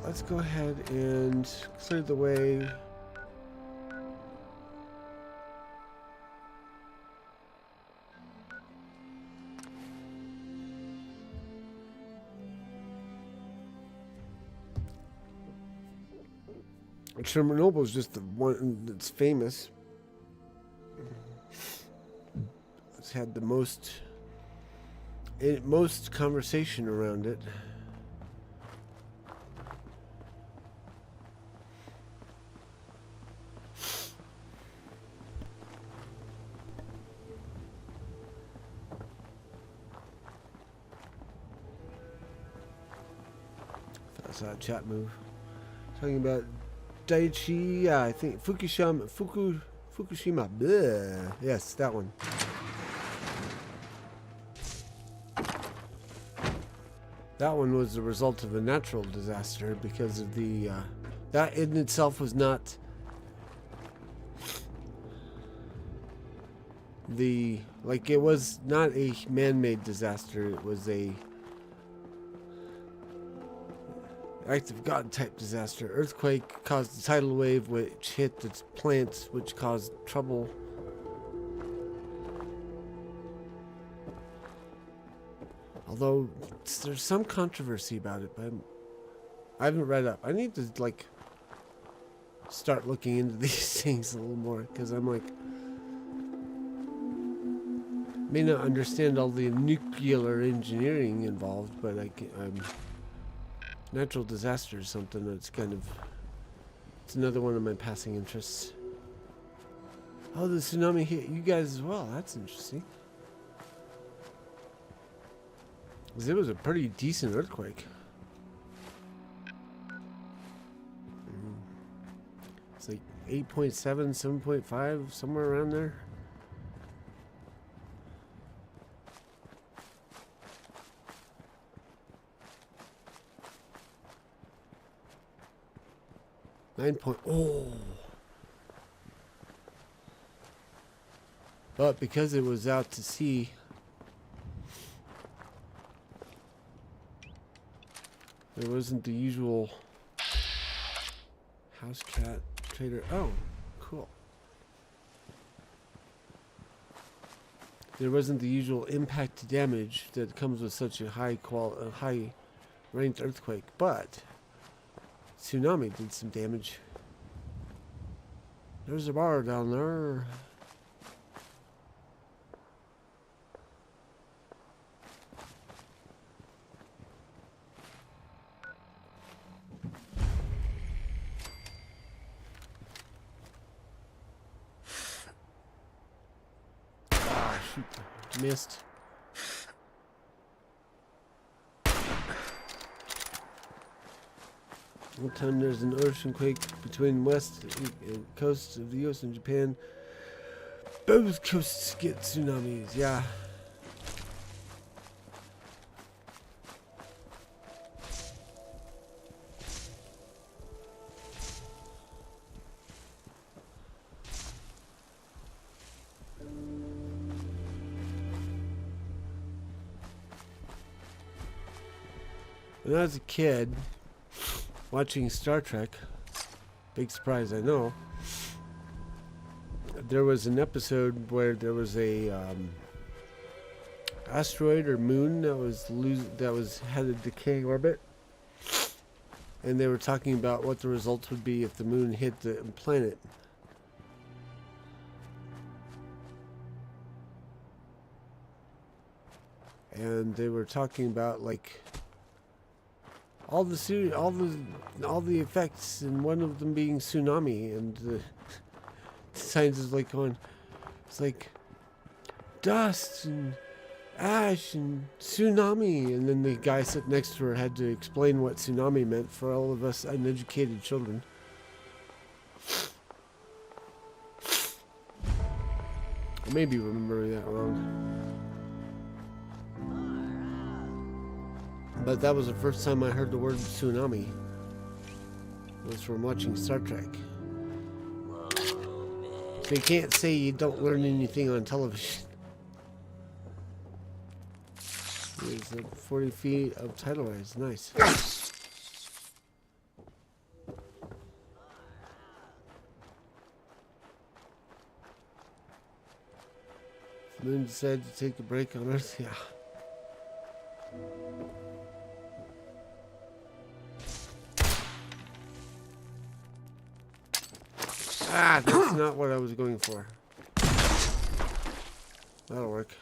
Let's go ahead and clear the way. Chernobyl is just the one that's famous. It's had the most conversation around it. That's a chat move. Talking about Daiichi, yeah, I think Fukushima. Bleh. Yes, that one. That one was the result of a natural disaster because of the that in itself was not it was not a man-made disaster. It was a act of God type disaster. Earthquake caused a tidal wave which hit the plants, which caused trouble. Although there's some controversy about it, but I haven't read up. I need to like start looking into these things a little more because I'm like may not understand all the nuclear engineering involved, but natural disaster is something that's kind of, it's another one of my passing interests. Oh, the tsunami hit you guys as well. That's interesting. 'Cause it was a pretty decent earthquake. It's like 8.7, 7.5, somewhere around there. Oh. But because it was out to sea, there wasn't the usual house cat trader. Oh, cool. There wasn't the usual impact damage that comes with such a high ranked earthquake, but tsunami did some damage. There's a bar down there. Ah, shoot. Missed. One time there's an ocean quake between west coasts of the U.S. and Japan. Both coasts get tsunamis, yeah. When I was a kid, watching Star Trek, big surprise I know, there was an episode where there was a asteroid or moon that had a decaying orbit, and they were talking about what the results would be if the moon hit the planet. And they were talking about like all the effects, and one of them being tsunami, and the scientists like going, it's like dust and ash and tsunami, and then the guy sitting next to her had to explain what tsunami meant for all of us uneducated children. I may be remembering that wrong. But that was the first time I heard the word tsunami. It was from watching Star Trek. So you can't say you don't learn anything on television. There's like 40 feet of tidal rise. Nice. The moon decided to take a break on Earth. Yeah. Ah, that's not what I was going for. That'll work.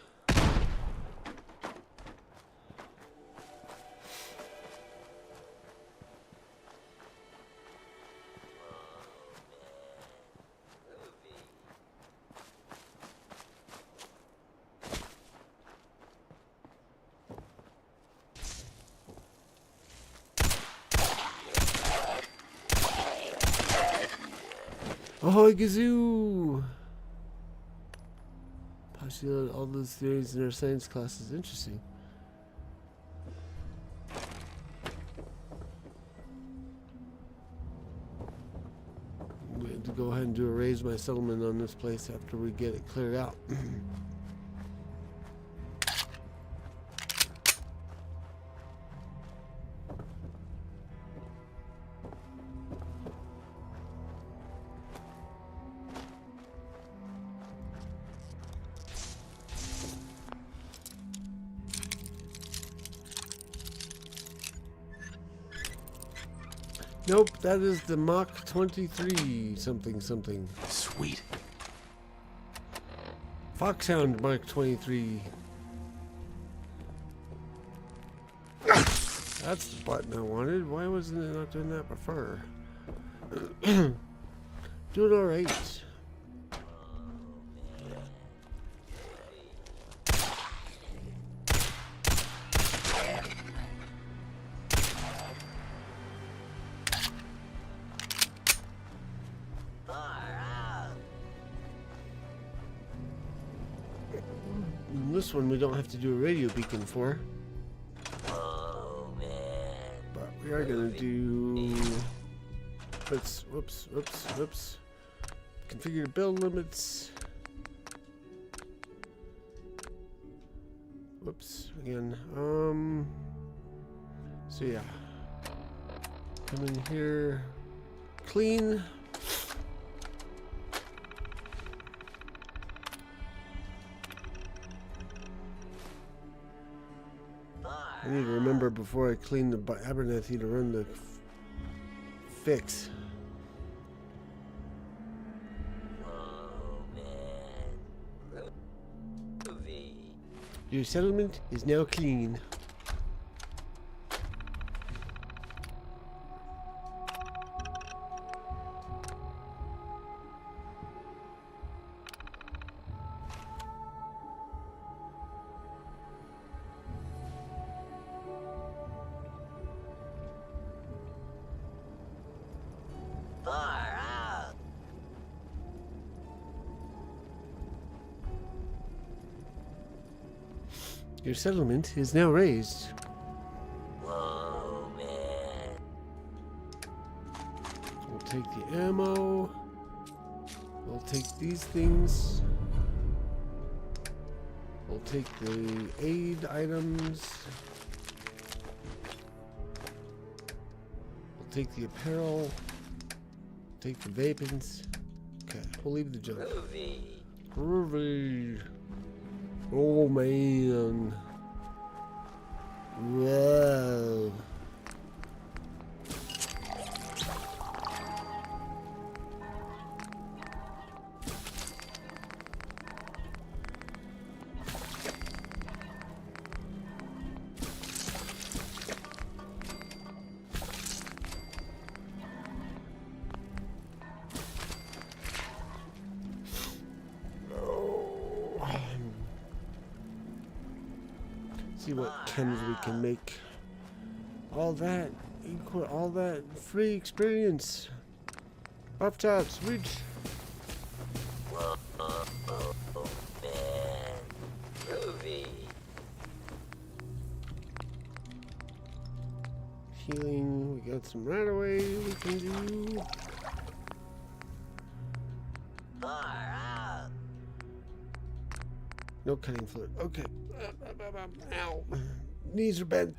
Ahoy, Gazoo! Postulated all those theories in our science classes. Interesting. to go ahead and do a raise my settlement on this place after we get it cleared out. Nope, that is the Mach 23 something something. Sweet. Foxhound Mach 23. That's the button I wanted. Why wasn't it not doing that before? Doing alright. This one we don't have to do a radio beacon for. But we are gonna do. Whoops. Configure build limits. Whoops, again. So yeah. Come in here. Clean. I need to remember before I clean the Abernathy to run the fix. Your settlement is now clean. Your settlement is now raised. Whoa, man. We'll take the ammo. We'll take these things. We'll take the aid items. We'll take the apparel. Take the vapings. Okay, we'll leave the junk. Groovy. Oh man. Whoa. See what chems we can make. All that equal, all that free experience. Buff chops, reach. Healing, we got some right away we can do. No cutting fluid. Okay. Ow. Knees are bent.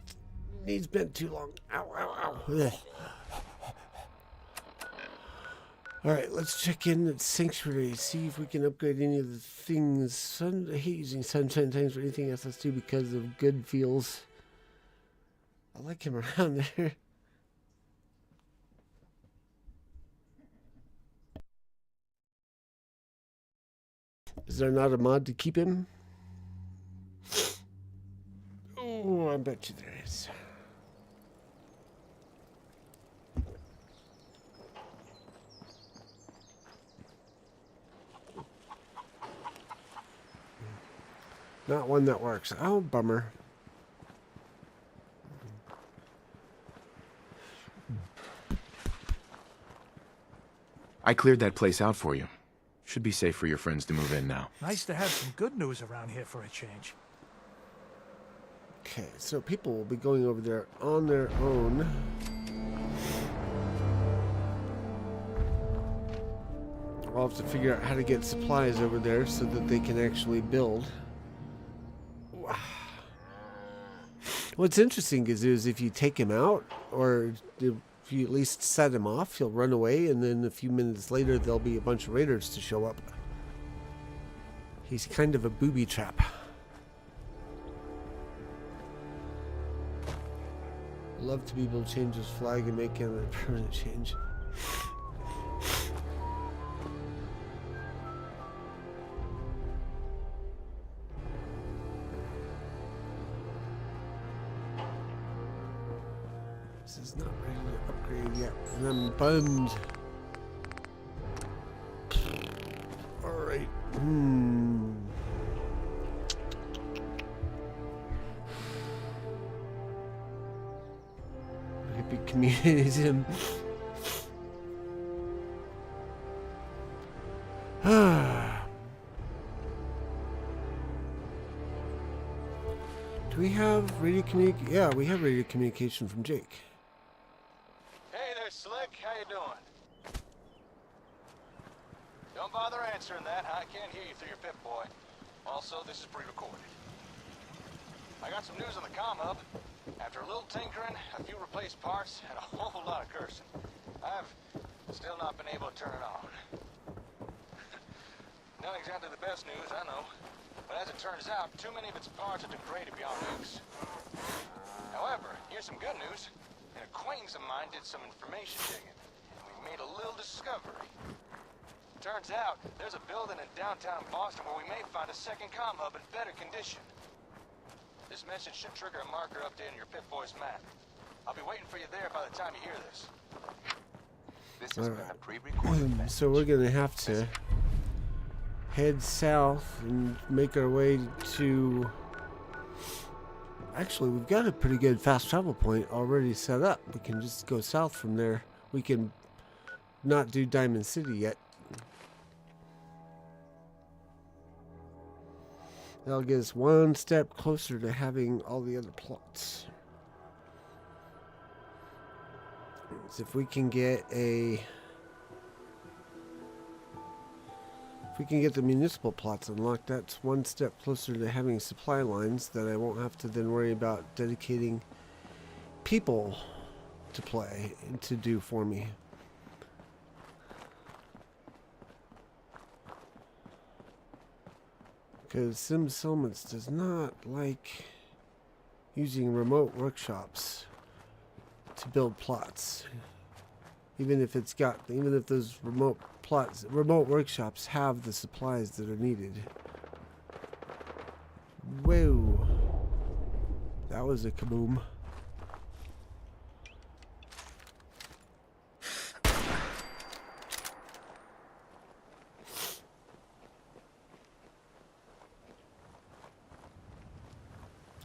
Knees bent too long. Ow, ow, ow. Ugh. Alright, let's check in at Sanctuary. See if we can upgrade any of the things. I hate using sunshine tanks or anything SS2 because of good feels. I like him around there. Is there not a mod to keep him? Oh, I bet you there is. Not one that works. Oh, bummer. I cleared that place out for you. Should be safe for your friends to move in now. Nice to have some good news around here for a change. Okay, so people will be going over there on their own. I'll have to figure out how to get supplies over there so that they can actually build. What's interesting is if you take him out, or if you at least set him off, he'll run away, and then a few minutes later there'll be a bunch of raiders to show up. He's kind of a booby trap. Love to be able to change his flag and make it a permanent change. This is not ready to upgrade yet, and I'm bummed. Alright. Hippie communism. Do we have radio communication? Yeah, we have radio communication from Jake. Hey there, Slick. How you doing? Don't bother answering that. I can't hear you through your Pip-Boy. Also, this is pre-recorded. I got some news on the comm hub. After a little tinkering, a few replaced parts, and a whole lot of cursing, I've still not been able to turn it on. Not exactly the best news, I know. But as it turns out, too many of its parts are degraded beyond use. However, here's some good news. An acquaintance of mine did some information digging, and we made a little discovery. Turns out, there's a building in downtown Boston where we may find a second comm hub in better condition. This message should trigger a marker update on your Pip-Boy's map. I'll be waiting for you there by the time you hear this. This has been a pre-recorded message. So we're gonna have to head south and make our way to... Actually, we've got a pretty good fast travel point already set up. We can just go south from there. We can not do Diamond City yet. That'll get us one step closer to having all the other plots. So if we can get a... If we can get the municipal plots unlocked, that's one step closer to having supply lines that I won't have to then worry about dedicating people to play and to do for me. Because Sim Settlements does not like using remote workshops to build plots. Even if those remote workshops have the supplies that are needed. Whoa. That was a kaboom.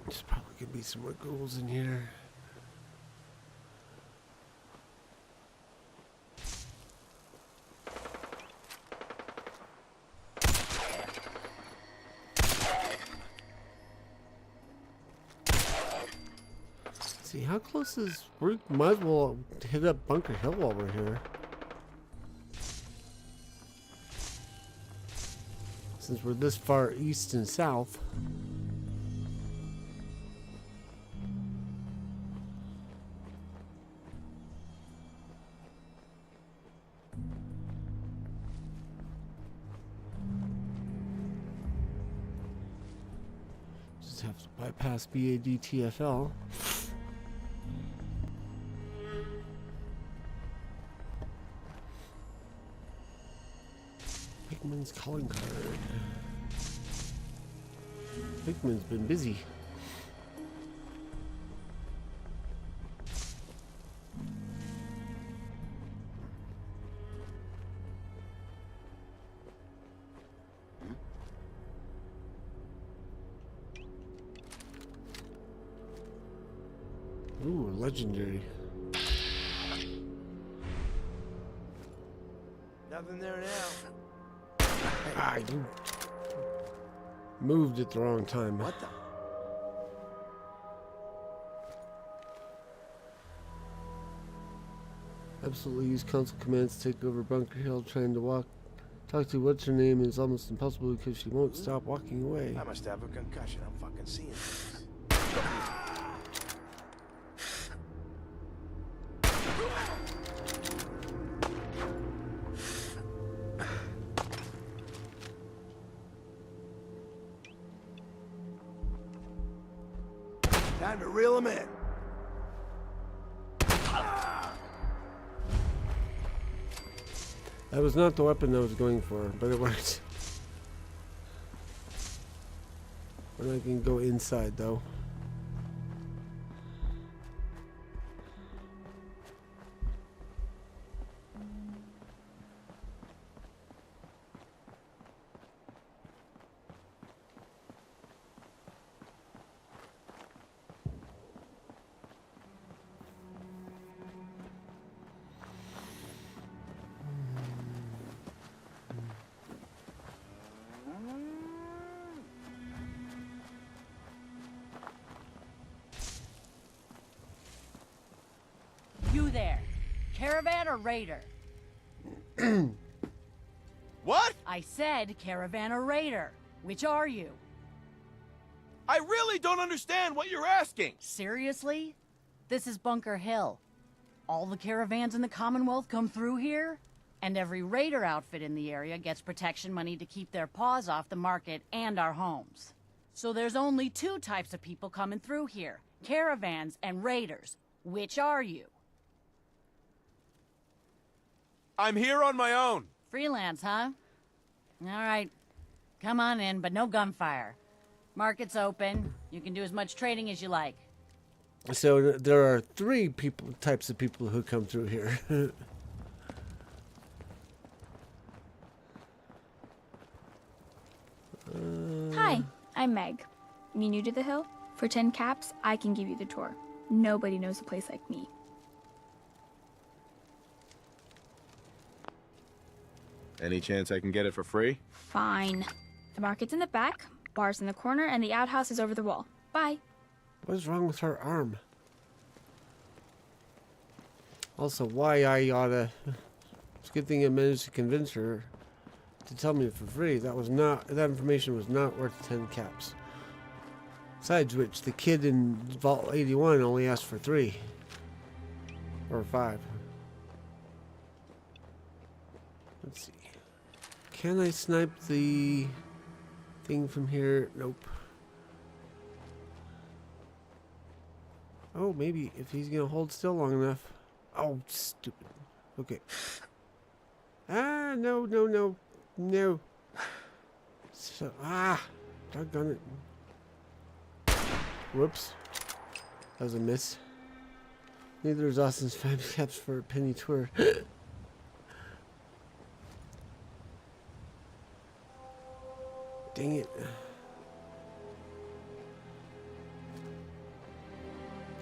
There's probably gonna be some more ghouls in here. See, how close is... We might as well hit up Bunker Hill while we're here. Since we're this far east and south. Just have to bypass BADTFL. Pigman's calling card. Pigman's been busy. Ooh, legendary. Nothing there now. Ah, you moved at the wrong time. What the? Absolutely use console commands to take over Bunker Hill, trying to walk Talk to what's her name is almost impossible because she won't stop walking away. I must have a concussion. I'm fucking seeing things. Time to reel him in. That was not the weapon I was going for, but it worked. We're not going to go inside though. You there, caravan or raider? What? I said caravan or raider. Which are you? I really don't understand what you're asking. Seriously? This is Bunker Hill. All the caravans in the Commonwealth come through here, and every raider outfit in the area gets protection money to keep their paws off the market and our homes. So there's only two types of people coming through here, caravans and raiders. Which are you? I'm here on my own. Freelance, huh? All right. Come on in, but no gunfire. Market's open. You can do as much trading as you like. So there are three types of people who come through here. Hi, I'm Meg. You new to the hill? For 10 caps, I can give you the tour. Nobody knows a place like me. Any chance I can get it for free? Fine. The market's in the back, bar's in the corner, and the outhouse is over the wall. Bye. What's wrong with her arm? Also, why I oughta... It's a good thing I managed to convince her to tell me for free. That information was not worth 10 caps. Besides which, the kid in Vault 81 only asked for 3. Or 5. Let's see. Can I snipe the thing from here? Nope. Oh, maybe if he's gonna hold still long enough. Oh, stupid. Okay. Ah, no. So, doggone it. Whoops. That was a miss. Neither is Austin's 5 caps for a penny tour. Dang it.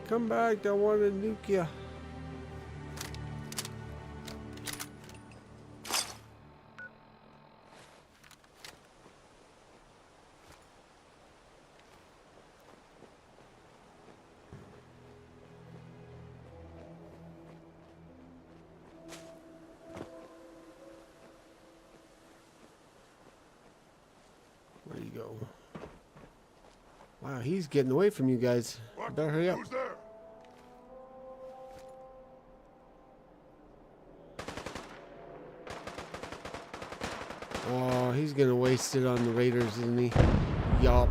Come back, I want to nuke ya. Where do you go? Wow, he's getting away from you guys. Better hurry up. Who's there? Oh, he's gonna waste it on the Raiders, isn't he? Yup.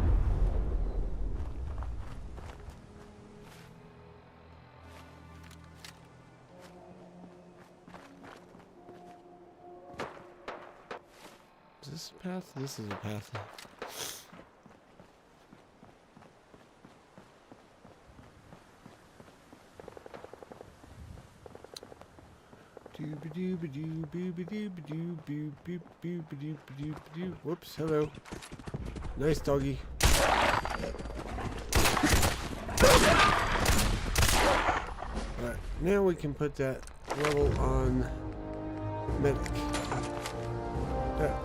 Is this a path? This is a path. Whoops, hello. Nice doggy. Alright, now we can put that level on medic. There.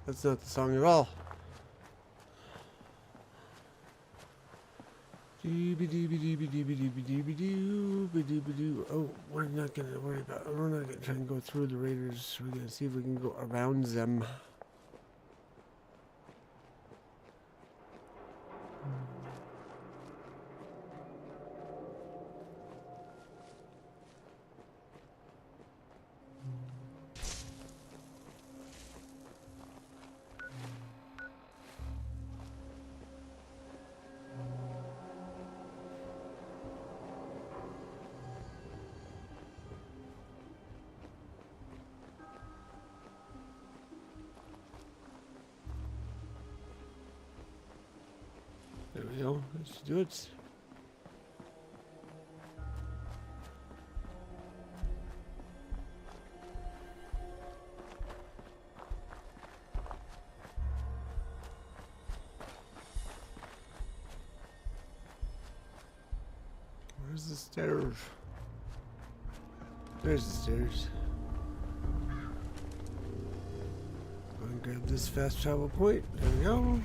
That's not the song at all. Oh, we're not gonna worry about. We're not gonna try and go through the raiders. We're gonna see if we can go around them. There we go. Let's do it. Where's the stairs? There's the stairs. Go and grab this fast travel point. There we go.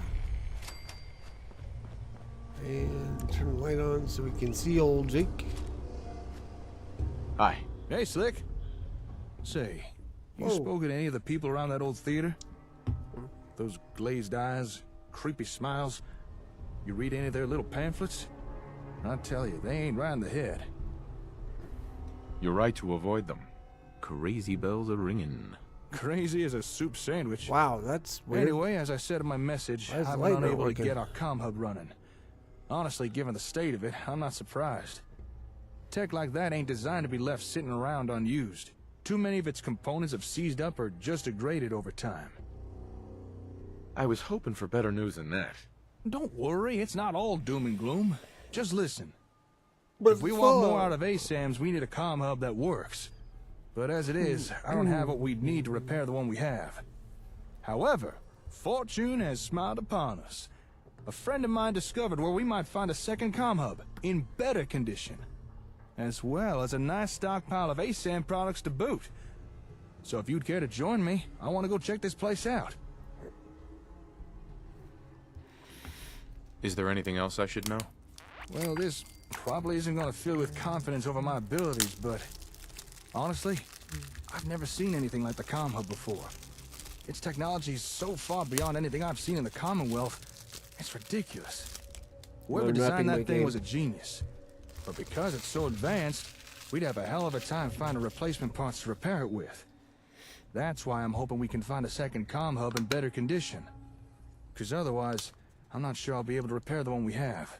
And turn the light on so we can see old Jake. Hi. Hey, Slick. Say, you spoken to any of the people around that old theater? Those glazed eyes, creepy smiles. You read any of their little pamphlets? I tell you, they ain't right in the head. You're right to avoid them. Crazy bells are ringing. Crazy as a soup sandwich. Wow, that's weird. Anyway, as I said in my message, Why is the I've light been not unable to working? get our comm hub running. Honestly, given the state of it, I'm not surprised. Tech like that ain't designed to be left sitting around unused. Too many of its components have seized up or just degraded over time. I was hoping for better news than that. Don't worry, it's not all doom and gloom. Just listen. But If we want more out of ASAMs, we need a comm hub that works. But as it is, I don't have what we'd need to repair the one we have. However, fortune has smiled upon us. A friend of mine discovered where we might find a second comm hub in better condition, as well as a nice stockpile of ASAM products to boot. So if you'd care to join me, I want to go check this place out. Is there anything else I should know? Well, this probably isn't going to fill with confidence over my abilities, but honestly, I've never seen anything like the comm hub before. Its technology is so far beyond anything I've seen in the Commonwealth. It's ridiculous. Whoever designed that thing was a genius. But because it's so advanced, we'd have a hell of a time finding replacement parts to repair it with. That's why I'm hoping we can find a second comm hub in better condition. Because otherwise, I'm not sure I'll be able to repair the one we have.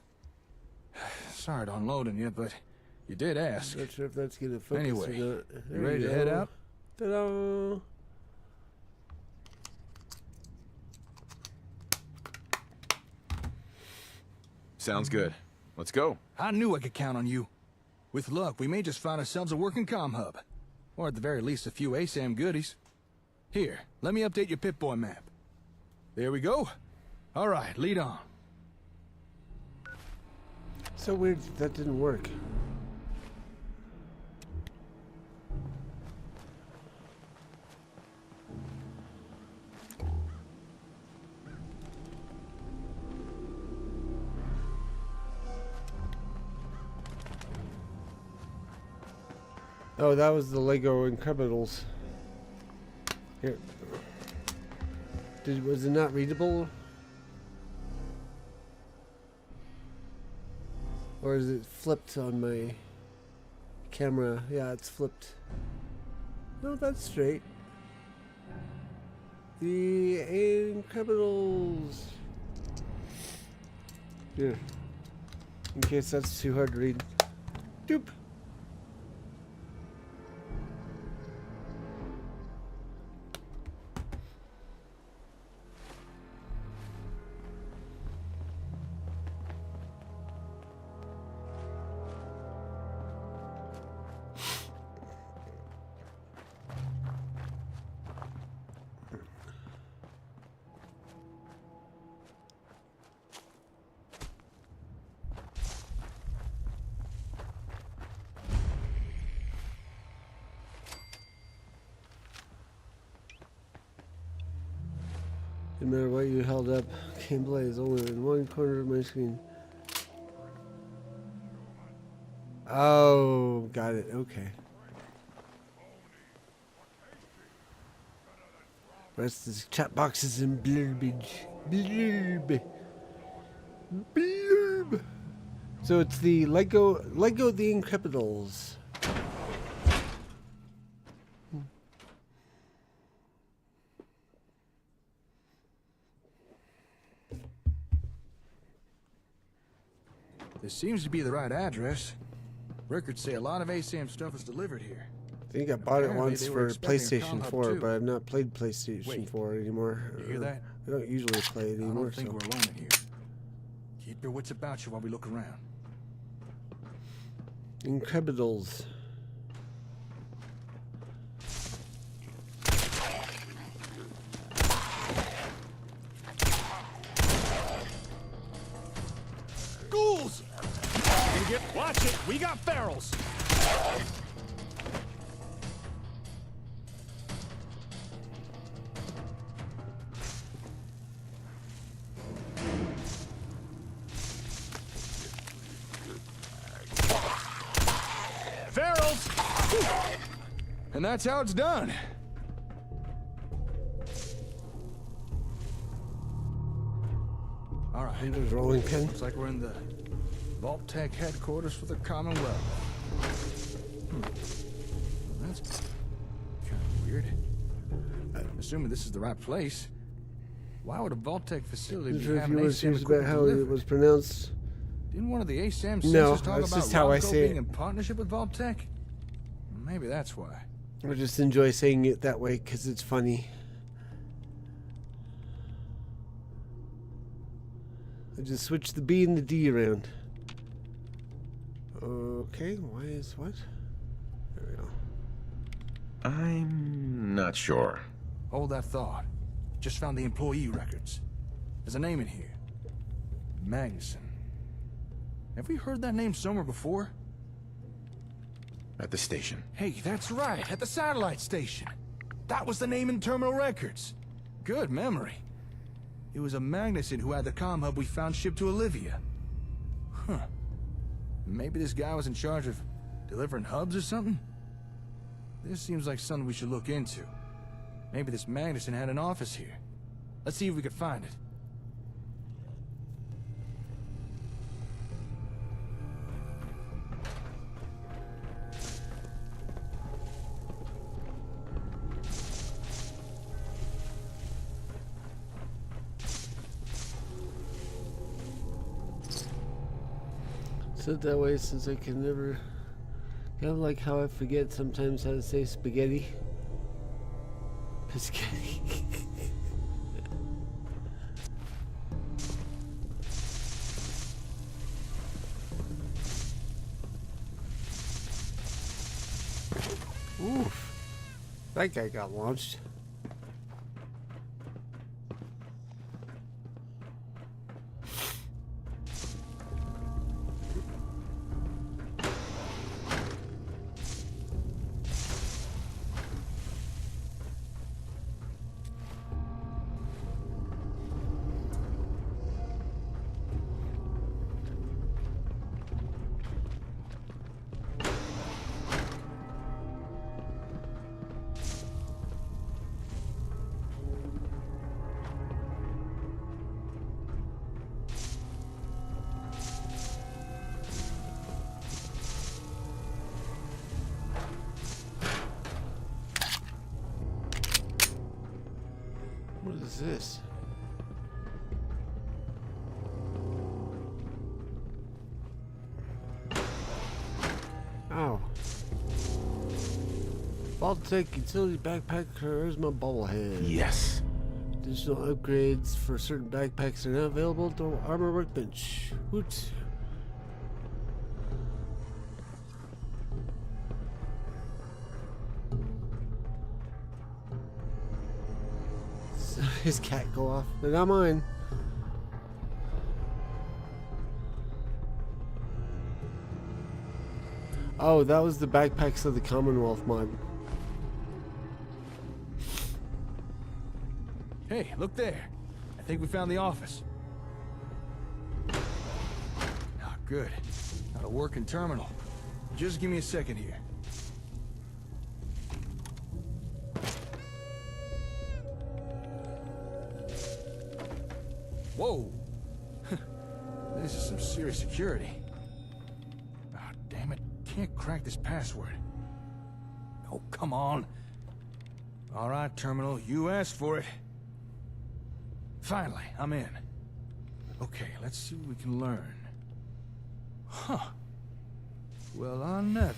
Sorry to unload on you, but you did ask. Not sure if that's gonna focus Anyway, or not. you There ready to go. head out? Ta-da! Sounds good. Let's go. I knew I could count on you. With luck, we may just find ourselves a working comm hub. Or at the very least, a few ASAM goodies. Here, let me update your Pip-Boy map. There we go. All right, lead on. So weird that didn't work. Oh, that was the Lego Incredibles. Here. Was it not readable? Or is it flipped on my camera? Yeah, it's flipped. No, that's straight. The Incredibles. Here. In case that's too hard to read. Doop. No matter what you held up, gameplay is only in one corner of my screen. Oh, got it. Okay. Rest is chat boxes and blurbage. Blurb. Blurb. So it's the Lego the Incredibles. This seems to be the right address. Records say a lot of ASAM stuff is delivered here. I think I bought it Apparently once they were for expecting a PlayStation Comhub 4, too. but I've not played PlayStation Wait. 4 anymore. You hear that? I don't usually play it I anymore. don't think So. we're alone in here. Keep your wits about you while we look around. Incredibles. Ghouls! Watch it, we got barrels. Barrels! And that's how it's done. All right. There's rolling pin. Looks like we're in the Vault-Tec headquarters for the Commonwealth. That's kind of weird. Assuming this is the right place, why would a Vault-Tec facility I'm be sure if having you want ASAM to about equipment how it delivered? was pronounced. Didn't one of the ASAM sensors No, talk that's about just how I Rocco say being it. in partnership with Vault-Tec? Maybe that's why. I just enjoy saying it that way because it's funny. I just switch the B and the D around. Okay, why is what? There we go. I'm not sure. Hold that thought. Just found the employee records. There's a name in here. Magnuson. Have we heard that name somewhere before? At the station. Hey, that's right, at the satellite station. That was the name in terminal records. Good memory. It was a Magnuson who had the comm hub we found shipped to Olivia. Huh. Maybe this guy was in charge of delivering hubs or something? This seems like something we should look into. Maybe this Magnuson had an office here. Let's see if we can find it. Said that way since I can never. Kind of like how I forget sometimes how to say spaghetti. Piscetti. Oof. That guy got launched. What is this? Ow. Vault-Tec utility backpack charisma bobblehead. Yes. Additional upgrades for certain backpacks are now available to Armor Workbench. Woot. His cat go off. They're not mine. Oh, that was the backpacks of the Commonwealth mod. Hey, look there. I think we found the office. Ah, good. Got a working terminal. Just give me a second here. Whoa! This is some serious security. Oh, damn it. Can't crack this password. Oh, come on. All right, Terminal, you asked for it. Finally, I'm in. Okay, let's see what we can learn. Huh. Well, I never.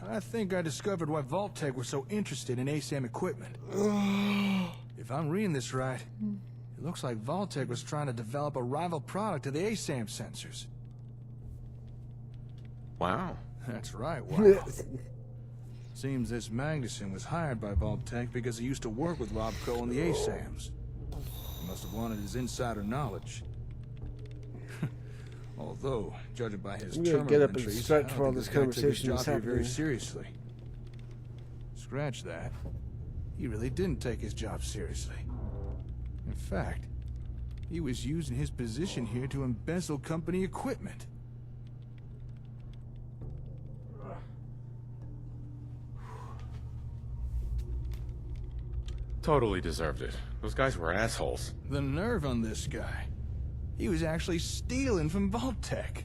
I think I discovered why Vault-Tec was so interested in ASAM equipment. If I'm reading this right, it looks like Vault-Tec was trying to develop a rival product to the ASAM sensors. Wow. That's right, wow. Seems this Magnuson was hired by Vault-Tec because he used to work with Robco and the ASAMs. He must have wanted his insider knowledge. Although, judging by his I'm gonna terminal get up and entries, stretch I don't while think this he's gonna take his conversation is job here very happening. seriously. Scratch that. He really didn't take his job seriously. In fact, he was using his position here to embezzle company equipment. Totally deserved it. Those guys were assholes. The nerve on this guy. He was actually stealing from Vault-Tec.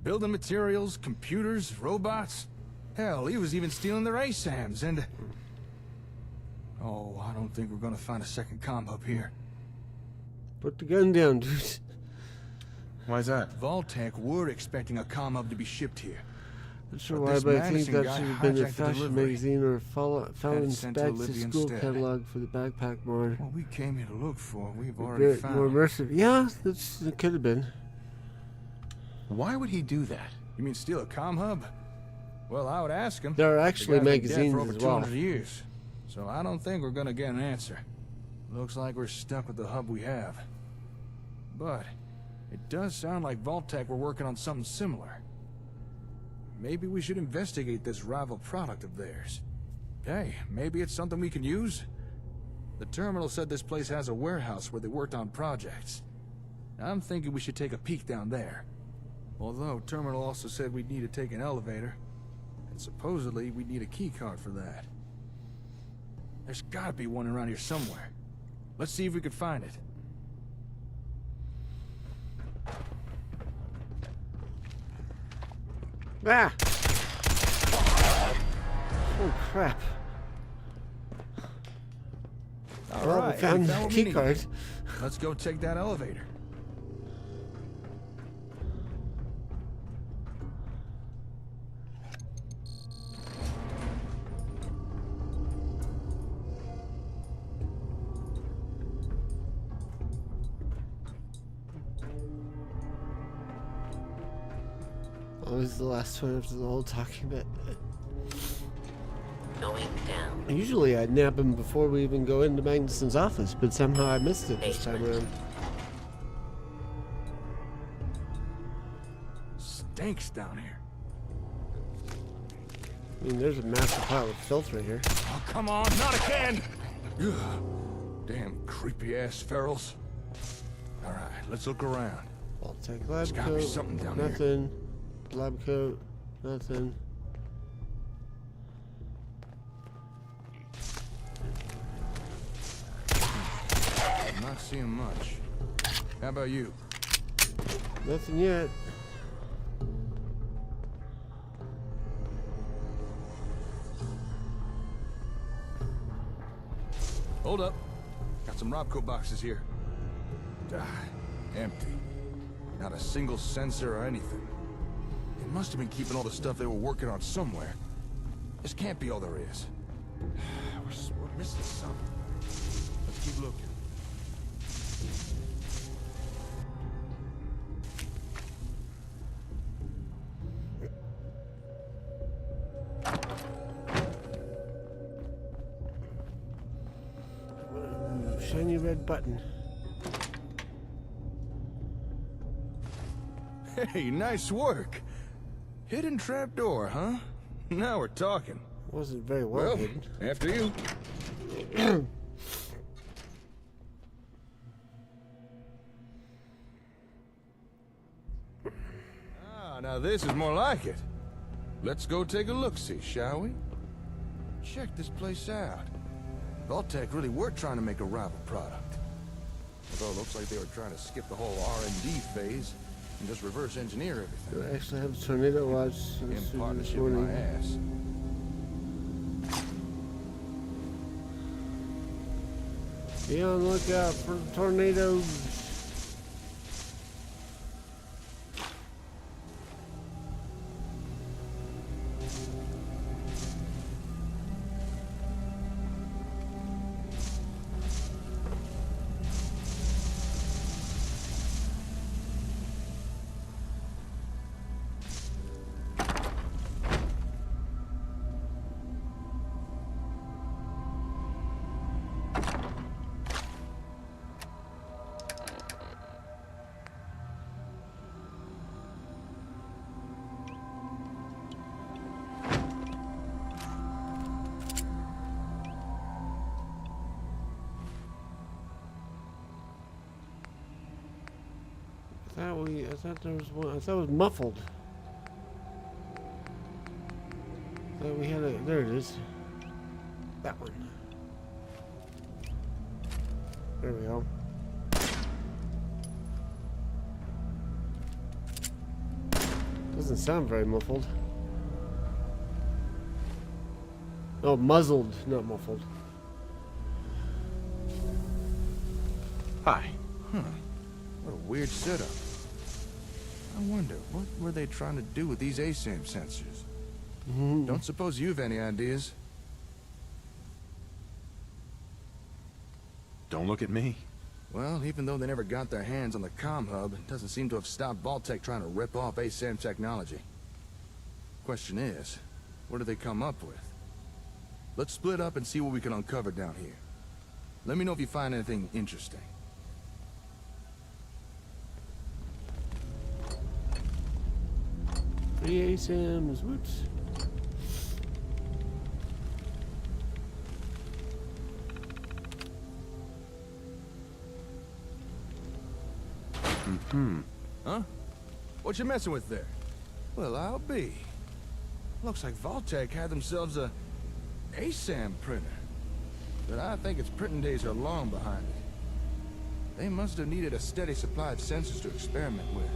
Building materials, computers, robots. Hell, he was even stealing their ASAMs and... Oh, I don't think we're gonna find a second comm hub here. Put the gun down, dude. Why's that? Vault-Tec were expecting a comm hub to be shipped here. Not sure But why, this but I think Madison that guy should have been a hijacked the fashion delivery. magazine or Fallon sent to Specs, a Olivia school instead. catalog for the backpack mod. What we came here to look for, we've A already bit found. more immersive. Yeah, it could have been. Why would he do that? You mean steal a comm hub? Well, I would ask him. There are The actually guy's been dead magazines for over as well. 200 years, so I don't think we're gonna get an answer. Looks like we're stuck with the hub we have. But it does sound like Vault-Tec were working on something similar. Maybe we should investigate this rival product of theirs. Hey, maybe it's something we can use? The Terminal said this place has a warehouse where they worked on projects. I'm thinking we should take a peek down there. Although Terminal also said we'd need to take an elevator. And supposedly we'd need a key card for that. There's gotta be one around here somewhere. Let's see if we can find it. Ah! Oh crap. Well, we found the key card. Let's go take that elevator. Always the last one after the whole talking bit. Going down. Usually I'd nab him before we even go into Magnuson's office, but somehow I missed it this time around. Stinks down here. I mean, there's a massive pile of filth right here. Oh, come on, not again! Ugh. Damn creepy ass ferals. Alright, let's look around. I'll take lab There's gotta be coat. something down here. Nothing. Lab coat. Nothing. I'm not seeing much. How about you? Nothing yet. Hold up. Got some Robco boxes here. Ah, empty. Not a single sensor or anything. They must have been keeping all the stuff they were working on somewhere. This can't be all there is. We're missing something. Let's keep looking. Shiny red button. Hey, nice work. Hidden trapdoor, huh? Now we're talking. Wasn't very well hidden. After you. now this is more like it. Let's go take a look-see, shall we? Check this place out. Vault-Tec really were trying to make a rival product. Although it looks like they were trying to skip the whole R&D phase and just reverse engineer everything. Do I actually have a tornado watch In this partnership with morning? my ass. Be on the lookout for tornadoes. I thought there was one. I thought it was muffled. Thought we had a. There it is. That one. There we go. Doesn't sound very muffled. Oh, muzzled, not muffled. Hi. Huh. What a weird setup. I wonder, what were they trying to do with these ASAM sensors? Don't suppose you've any ideas? Don't look at me. Well, even though they never got their hands on the comm hub, it doesn't seem to have stopped Vault-Tec trying to rip off ASAM technology. Question is, what do they come up with? Let's split up and see what we can uncover down here. Let me know if you find anything interesting. Free ASAMs, whoops. Huh? What you messing with there? Well, I'll be. Looks like Vault-Tec had themselves a ASAM printer. But I think its printing days are long behind it. They must have needed a steady supply of sensors to experiment with.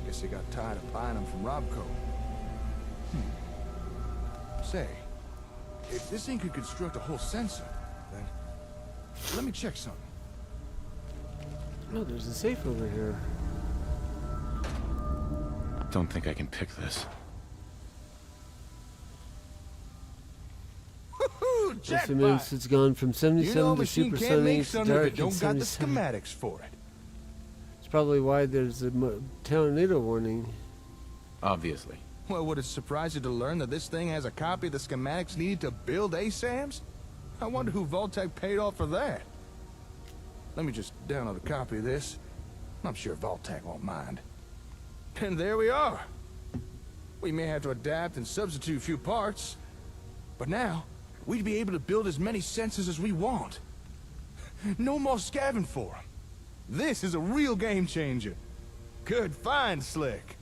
Guess they got tired of buying them from Robco. Say, if this thing could construct a whole sensor, then let me check something. Oh, there's a safe over here. Don't think I can pick this. Estimates it's gone from 77 You know, to machine can't supersonic make to something if dark it don't and got the 77. schematics for it. It's probably why there's a tornado warning. Obviously. Well, would it surprise you to learn that this thing has a copy of the schematics needed to build ASAMs? I wonder who Vault-Tec paid off for that. Let me just download a copy of this. I'm sure Vault-Tec won't mind. And there we are. We may have to adapt and substitute a few parts, but now we'd be able to build as many sensors as we want. No more scavenging for them. This is a real game changer. Good find, Slick.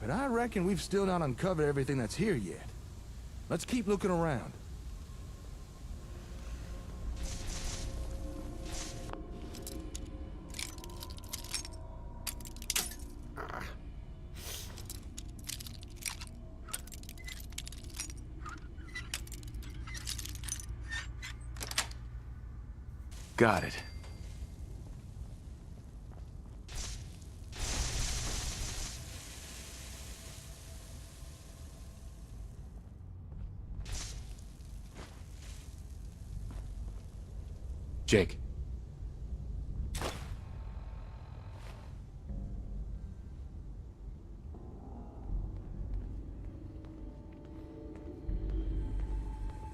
But I reckon we've still not uncovered everything that's here yet. Let's keep looking around. Got it. Jake.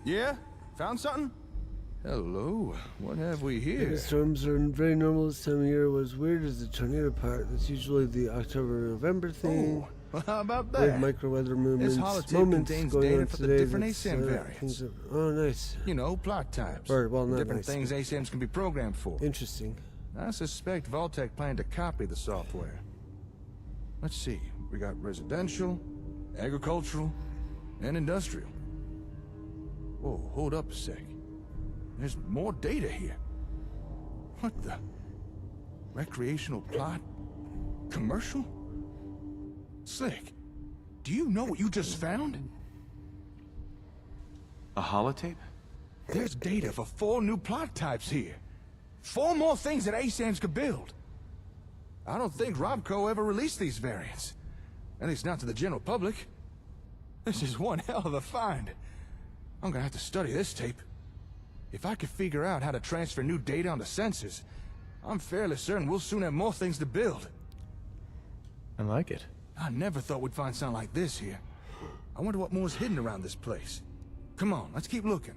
Yeah? Found something? Hello. What have we here? The storms are very normal this time of year. What's weird is the tornado part. That's usually the October-November thing. Oh, well, how about Weird that? micro weather movements. This holotape Moments contains going data on for today the different that's, ASAM variants. things that- oh, nice. You know, plot types. Or, well, not different nice, things but- ASAMs can be programmed for. Interesting. I suspect Vault-Tec planned to copy the software. Let's see. We got residential, agricultural, and industrial. Whoa, hold up a sec. There's more data here. What the? Recreational plot? Commercial? Slick, do you know what you just found? A holotape? There's data for 4 new plot types here. 4 more things that ASAMs could build. I don't think Robco ever released these variants. At least not to the general public. This is one hell of a find. I'm gonna have to study this tape. If I could figure out how to transfer new data onto sensors, I'm fairly certain we'll soon have more things to build. I like it. I never thought we'd find something like this here. I wonder what more's hidden around this place. Come on, let's keep looking.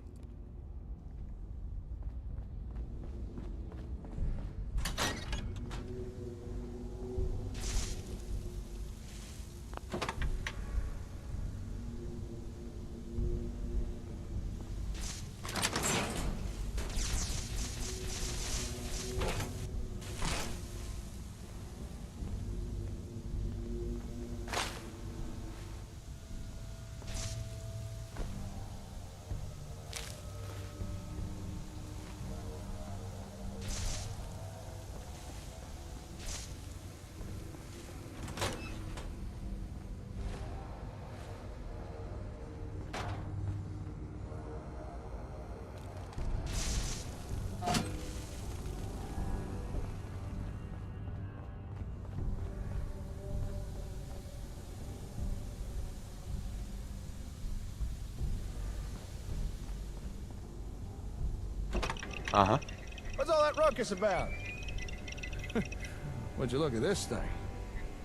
Uh-huh. What's all that ruckus about? Would you look at this thing?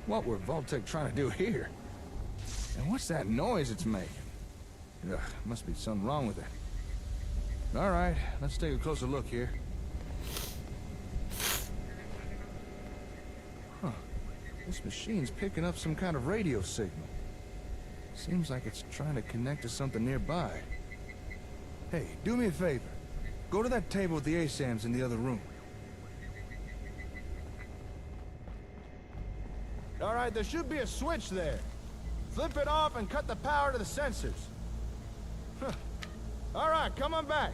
What were Vault-Tec trying to do here? And what's that noise it's making? Ugh, must be something wrong with it. All right, let's take a closer look here. Huh. This machine's picking up some kind of radio signal. Seems like it's trying to connect to something nearby. Hey, do me a favor. Go to that table with the ASAMs in the other room. All right, there should be a switch there. Flip it off and cut the power to the sensors. Huh. All right, come on back.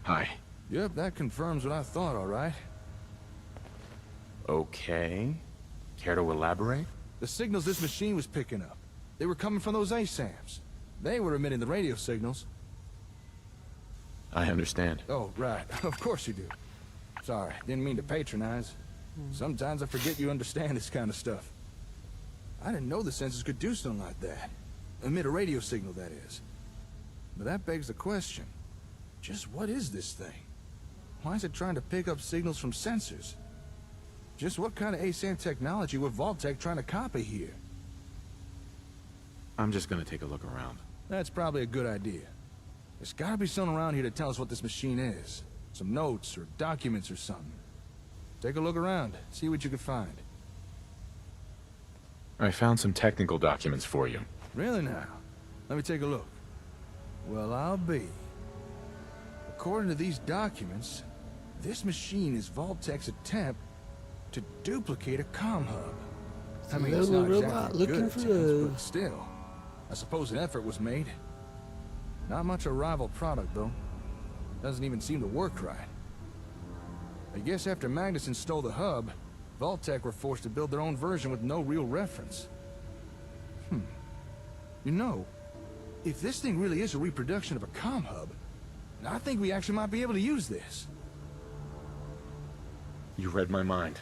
Hi. Yep, that confirms what I thought, all right. Okay. Care to elaborate? The signals this machine was picking up, they were coming from those ASAMs. They were emitting the radio signals. I understand. Oh, right. Of course you do. Sorry, didn't mean to patronize. Sometimes I forget you understand this kind of stuff. I didn't know the sensors could do something like that. Emit a radio signal, that is. But that begs the question. Just what is this thing? Why is it trying to pick up signals from sensors? Just what kind of ASAM technology were Vault-Tec trying to copy here? I'm just gonna take a look around. That's probably a good idea. There's gotta be someone around here to tell us what this machine is. Some notes or documents or something. Take a look around, see what you can find. I found some technical documents for you. Really now? Let me take a look. Well, I'll be. According to these documents, this machine is Vault-Tec's attempt to duplicate a comm hub. I mean, it's not exactly good at times, but still. I suppose an effort was made. Not much a rival product, though. Doesn't even seem to work right. I guess after Magnuson stole the hub, Vault-Tec were forced to build their own version with no real reference. You know, if this thing really is a reproduction of a comm hub, I think we actually might be able to use this. You read my mind.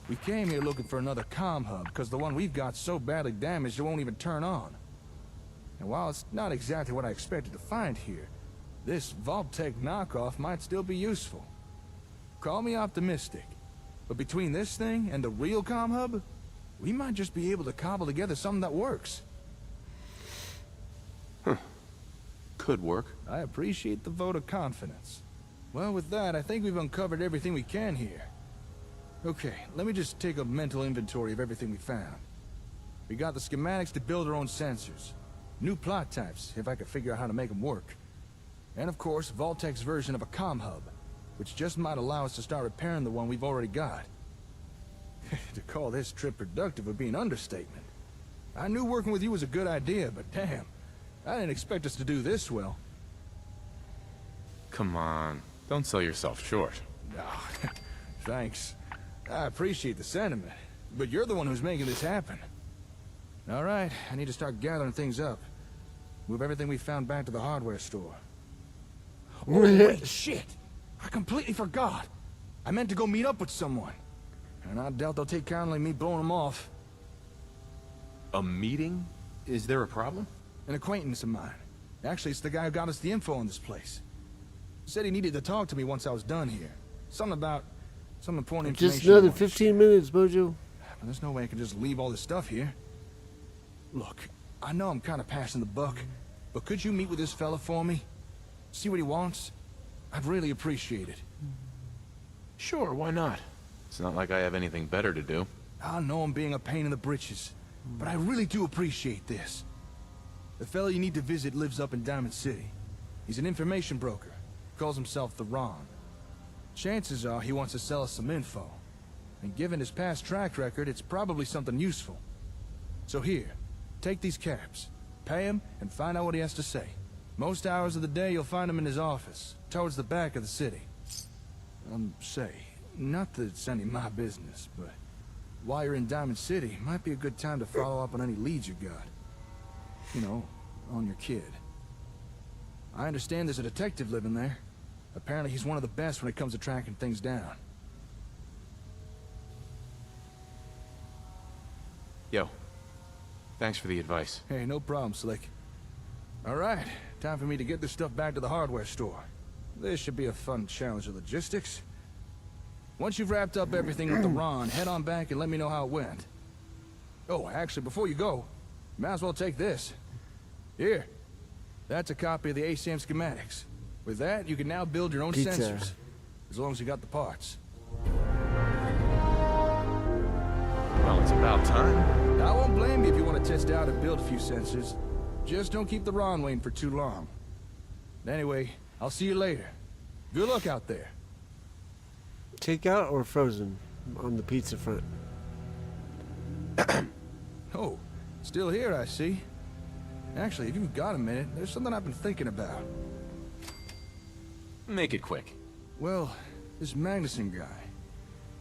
We came here looking for another comm hub because the one we've got's so badly damaged it won't even turn on. And while it's not exactly what I expected to find here, this Vault-Tec knockoff might still be useful. Call me optimistic, but between this thing and the real comm hub, we might just be able to cobble together something that works. Could work. I appreciate the vote of confidence. Well, with that, I think we've uncovered everything we can here. Okay, let me just take a mental inventory of everything we found. We got the schematics to build our own sensors. New plot types, if I could figure out how to make them work. And of course, Vault-Tec's version of a comm hub. which just might allow us to start repairing the one we've already got. To call this trip productive would be an understatement. I knew working with you was a good idea, but damn, I didn't expect us to do this well. Come on, don't sell yourself short. No, thanks. I appreciate the sentiment, but you're the one who's making this happen. All right, I need to start gathering things up. Move everything we found back to the hardware store. Oh, wait, shit! I completely forgot. I meant to go meet up with someone. And I doubt they'll take kindly me blowing them off. A meeting? Is there a problem? An acquaintance of mine. Actually, it's the guy who got us the info on this place. Said he needed to talk to me once I was done here. Something about some important information. Just another 15 minutes, Mojo. But there's no way I can just leave all this stuff here. Look, I know I'm kind of passing the buck, but could you meet with this fella for me? See what he wants? I'd really appreciate it. Sure, why not? It's not like I have anything better to do. I know I'm being a pain in the britches, but I really do appreciate this. The fella you need to visit lives up in Diamond City. He's an information broker. Calls himself the Ron. Chances are he wants to sell us some info. And given his past track record, it's probably something useful. So here, take these caps, pay him, and find out what he has to say. Most hours of the day you'll find him in his office, towards the back of the city. Say, not that it's any of my business, but while you're in Diamond City, might be a good time to follow up on any leads you got. You know, on your kid. I understand there's a detective living there. Apparently he's one of the best when it comes to tracking things down. Yo, thanks for the advice. Hey, no problem, Slick. Alright, time for me to get this stuff back to the hardware store. This should be a fun challenge of logistics. Once you've wrapped up everything with the Ron, head on back and let me know how it went. Oh, actually, before you go, might as well take this. Here. That's a copy of the ASAM schematics. With that, you can now build your own sensors. As long as you got the parts. Well, it's about time. I won't blame you if you want to test out and build a few sensors. Just don't keep the Ron waiting for too long. Anyway, I'll see you later. Good luck out there. Takeout or frozen on the pizza front? Oh, still here, I see. Actually, if you've got a minute, there's something I've been thinking about. Make it quick. Well, this Magnuson guy,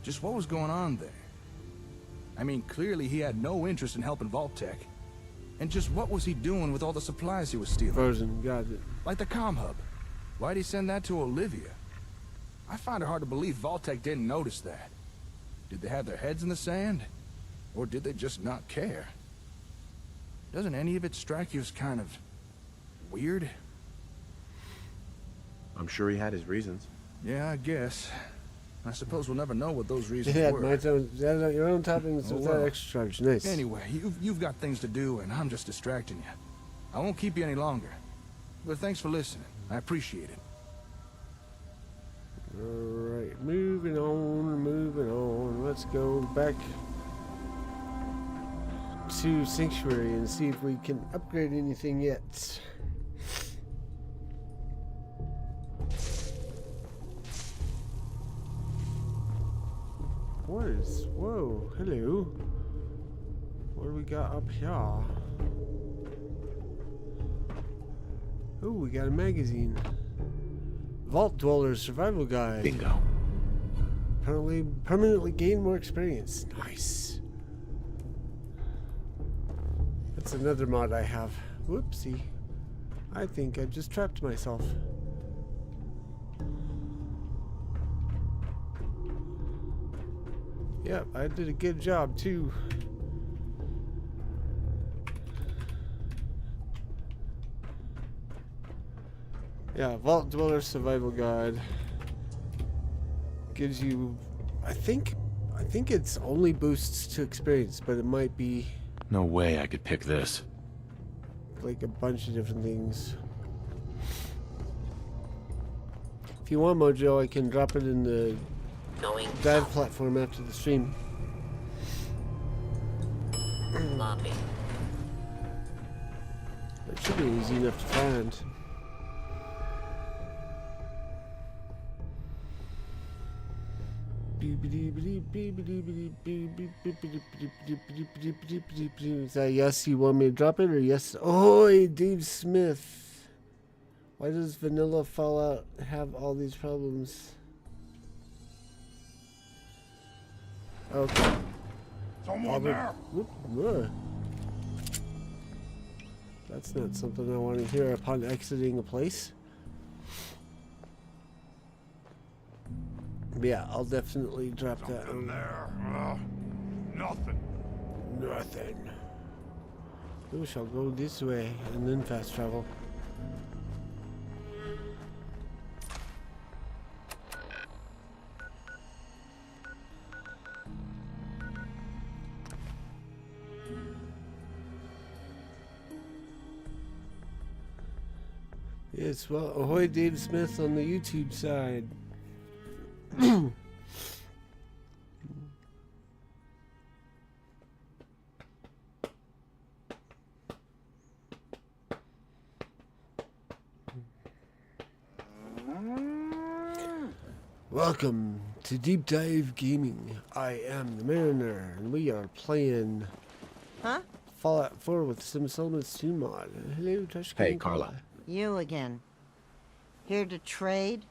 just what was going on there? I mean, clearly he had no interest in helping Vault-Tec. And just what was he doing with all the supplies he was stealing? Frozen, got it. Like the comm hub. Why'd he send that to Olivia? I find it hard to believe Vault-Tec didn't notice that. Did they have their heads in the sand? Or did they just not care? Doesn't any of it strike you as kind of weird? I'm sure he had his reasons. Yeah, I guess. I suppose we'll never know what those reasons Yeah, were. your own toppings Oh, without well. extra charge. Nice. Anyway, you've got things to do, and I'm just distracting you. I won't keep you any longer. But thanks for listening. I appreciate it. Alright, moving on. Let's go back to Sanctuary and see if we can upgrade anything yet. Whoa, hello. What do we got up here? Oh, we got a magazine. Vault Dwellers Survival Guide. Bingo. Permanently gain more experience. Nice. That's another mod I have. Whoopsie. I think I've just trapped myself. Yep, I did a good job too. Yeah, Vault Dweller Survival Guide gives you, I think it's only boosts to experience, but it might be No way I could pick this. like a bunch of different things. If you want, Mojo, I can drop it in the dive platform after the stream. Lobby. It should be easy enough to find. Is that yes, you want me to drop it, or yes? Oh, Dave Smith. Why does Vanilla Fallout have all these problems? Okay. Someone there. Whoop. That's not something I want to hear upon exiting a place. But yeah, I'll definitely drop that. Something there. Nothing. Nothing. We shall go this way and then fast travel. Yes, well, ahoy Dave Smith on the YouTube side. Welcome to Deep Dive Gaming. I am the Mariner, and we are playing Fallout 4 with Sims Elements 2 mod. Hello, Tushkin. Hey, Carla. You again. Here to trade?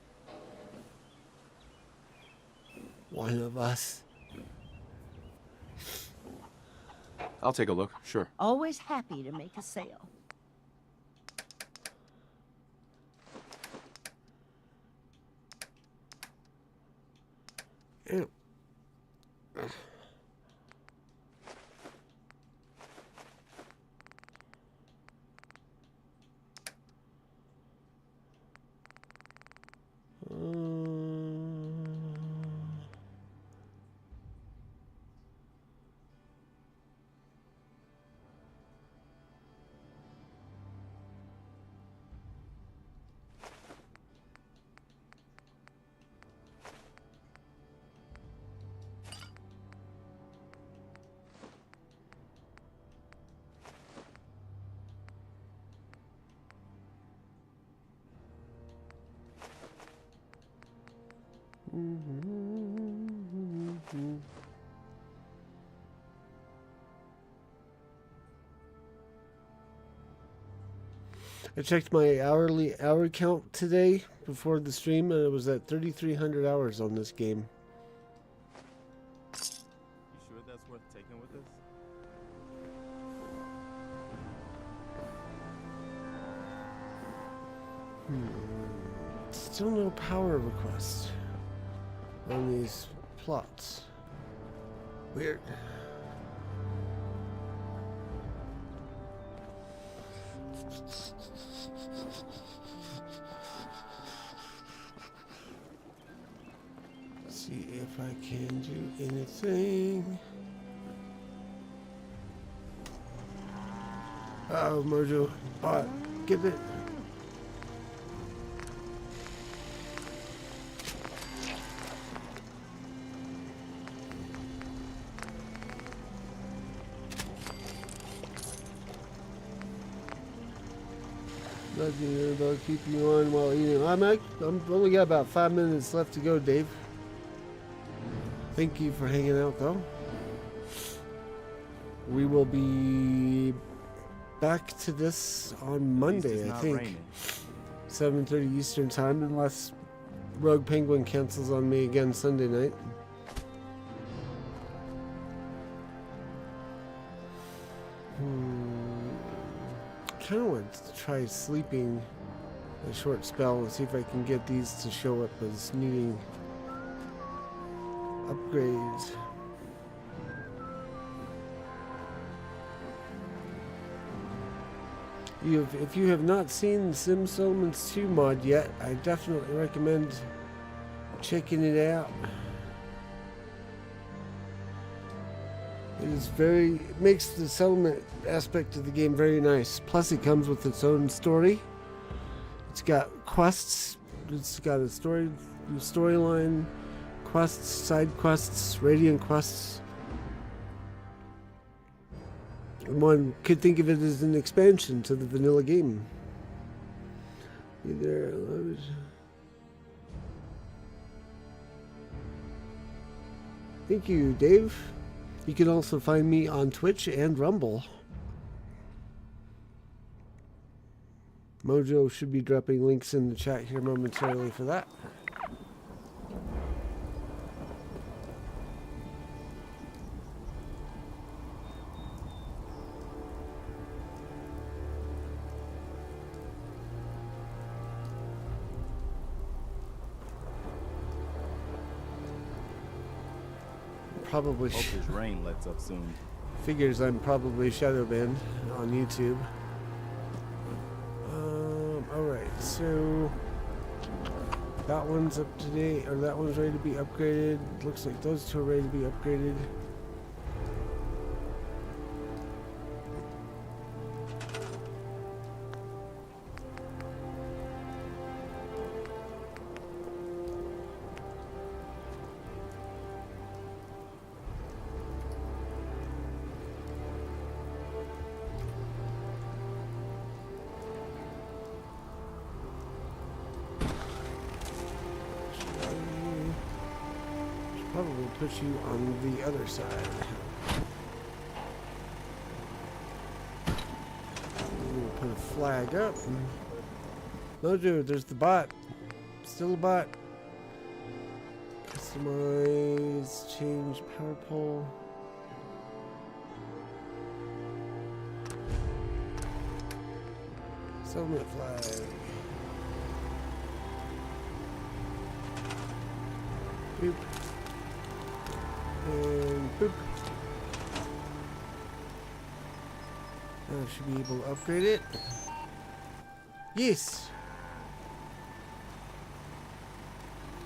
One of us. I'll take a look, sure. Always happy to make a sale. Ew. I checked my hour count today before the stream, and it was at 3,300 hours on this game. You sure that's worth taking with us? Still no power request on these plots. Weird. See if I can do anything. Oh, Mojo bot, get it. Nothing about keeping you on while eating. I'm only got about 5 minutes left to go, Dave. Thank you for hanging out, though. We will be back to this on Monday, I think. 7:30 Eastern time, unless Rogue Penguin cancels on me again Sunday night. I kind of want to try sleeping a short spell and see if I can get these to show up as needing upgrades. If you have not seen Sims Elements 2 mod yet, I definitely recommend checking it out. It makes the settlement aspect of the game very nice. Plus it comes with its own story. It's got quests, it's got a storyline, quests, side quests, radiant quests. One could think of it as an expansion to the vanilla game. Thank you, Dave. You can also find me on Twitch and Rumble. Mojo should be dropping links in the chat here momentarily for that. Probably Hope this rain lets up soon. figures I'm probably shadow banned on YouTube. Alright, so that one's up to date, or that one's ready to be upgraded. Looks like those two are ready to be upgraded. Probably put you on the other side. We'll put a flag up. No, dude, there's the bot. Still a bot. Customize, change power pole. Settlement flag. Boop. And boop. Now I should be able to upgrade it. Yes!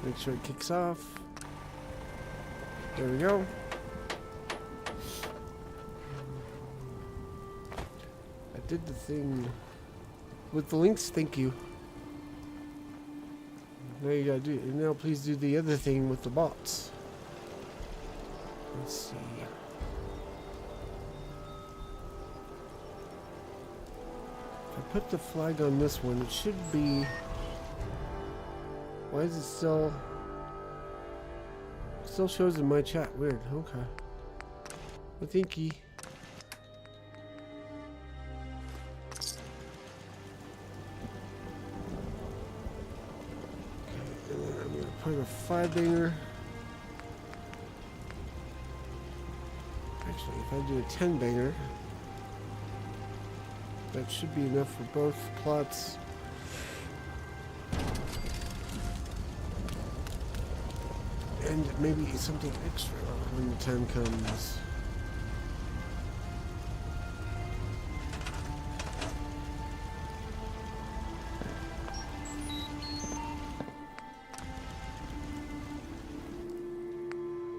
Make sure it kicks off. There we go. I did the thing with the links, thank you. Now you gotta do it. Now please do the other thing with the bots. Let's see. If I put the flag on this one, it should be... Why is it still... Still shows in my chat. Weird. Okay. Well, thank you. Okay, and then I'm going to put a 5-banger. Actually, if I do a 10-banger, that should be enough for both plots. And maybe something extra when the time comes.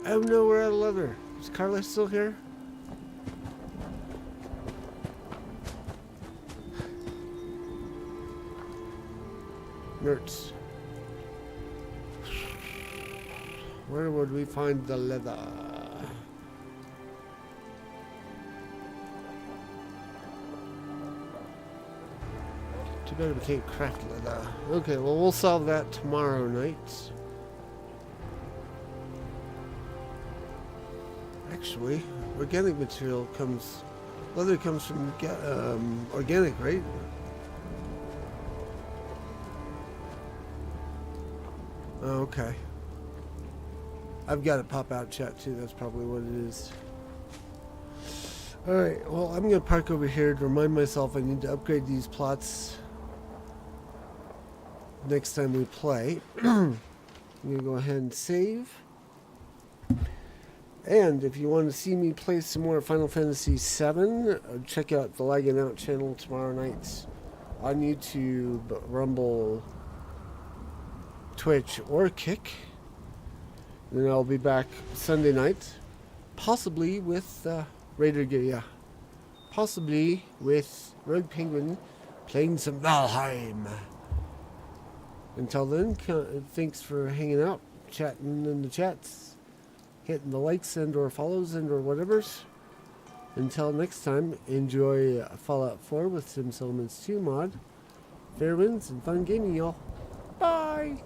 Oh no, we're out of leather. Is Carla still here? Nerds. Where would we find the leather? Too bad we can't craft leather. Okay, well we'll solve that tomorrow night. Actually, organic material comes... Leather comes from organic, right? Oh, okay. I've got it pop out chat too, that's probably what it is. Alright, well I'm going to park over here to remind myself I need to upgrade these plots next time we play. I'm going to go ahead and save. And if you want to see me play some more Final Fantasy VII, check out the Lagging Out channel tomorrow night on YouTube, Rumble, Twitch, or Kick. Then I'll be back Sunday night, possibly with Raider Gear, yeah. Possibly with Rogue Penguin playing some Valheim. Until then, thanks for hanging out, chatting in the chats, hitting the likes and or follows and or whatevers. Until next time, enjoy Fallout 4 with Sim Settlements 2 mod. Fair winds and fun gaming, y'all. Bye!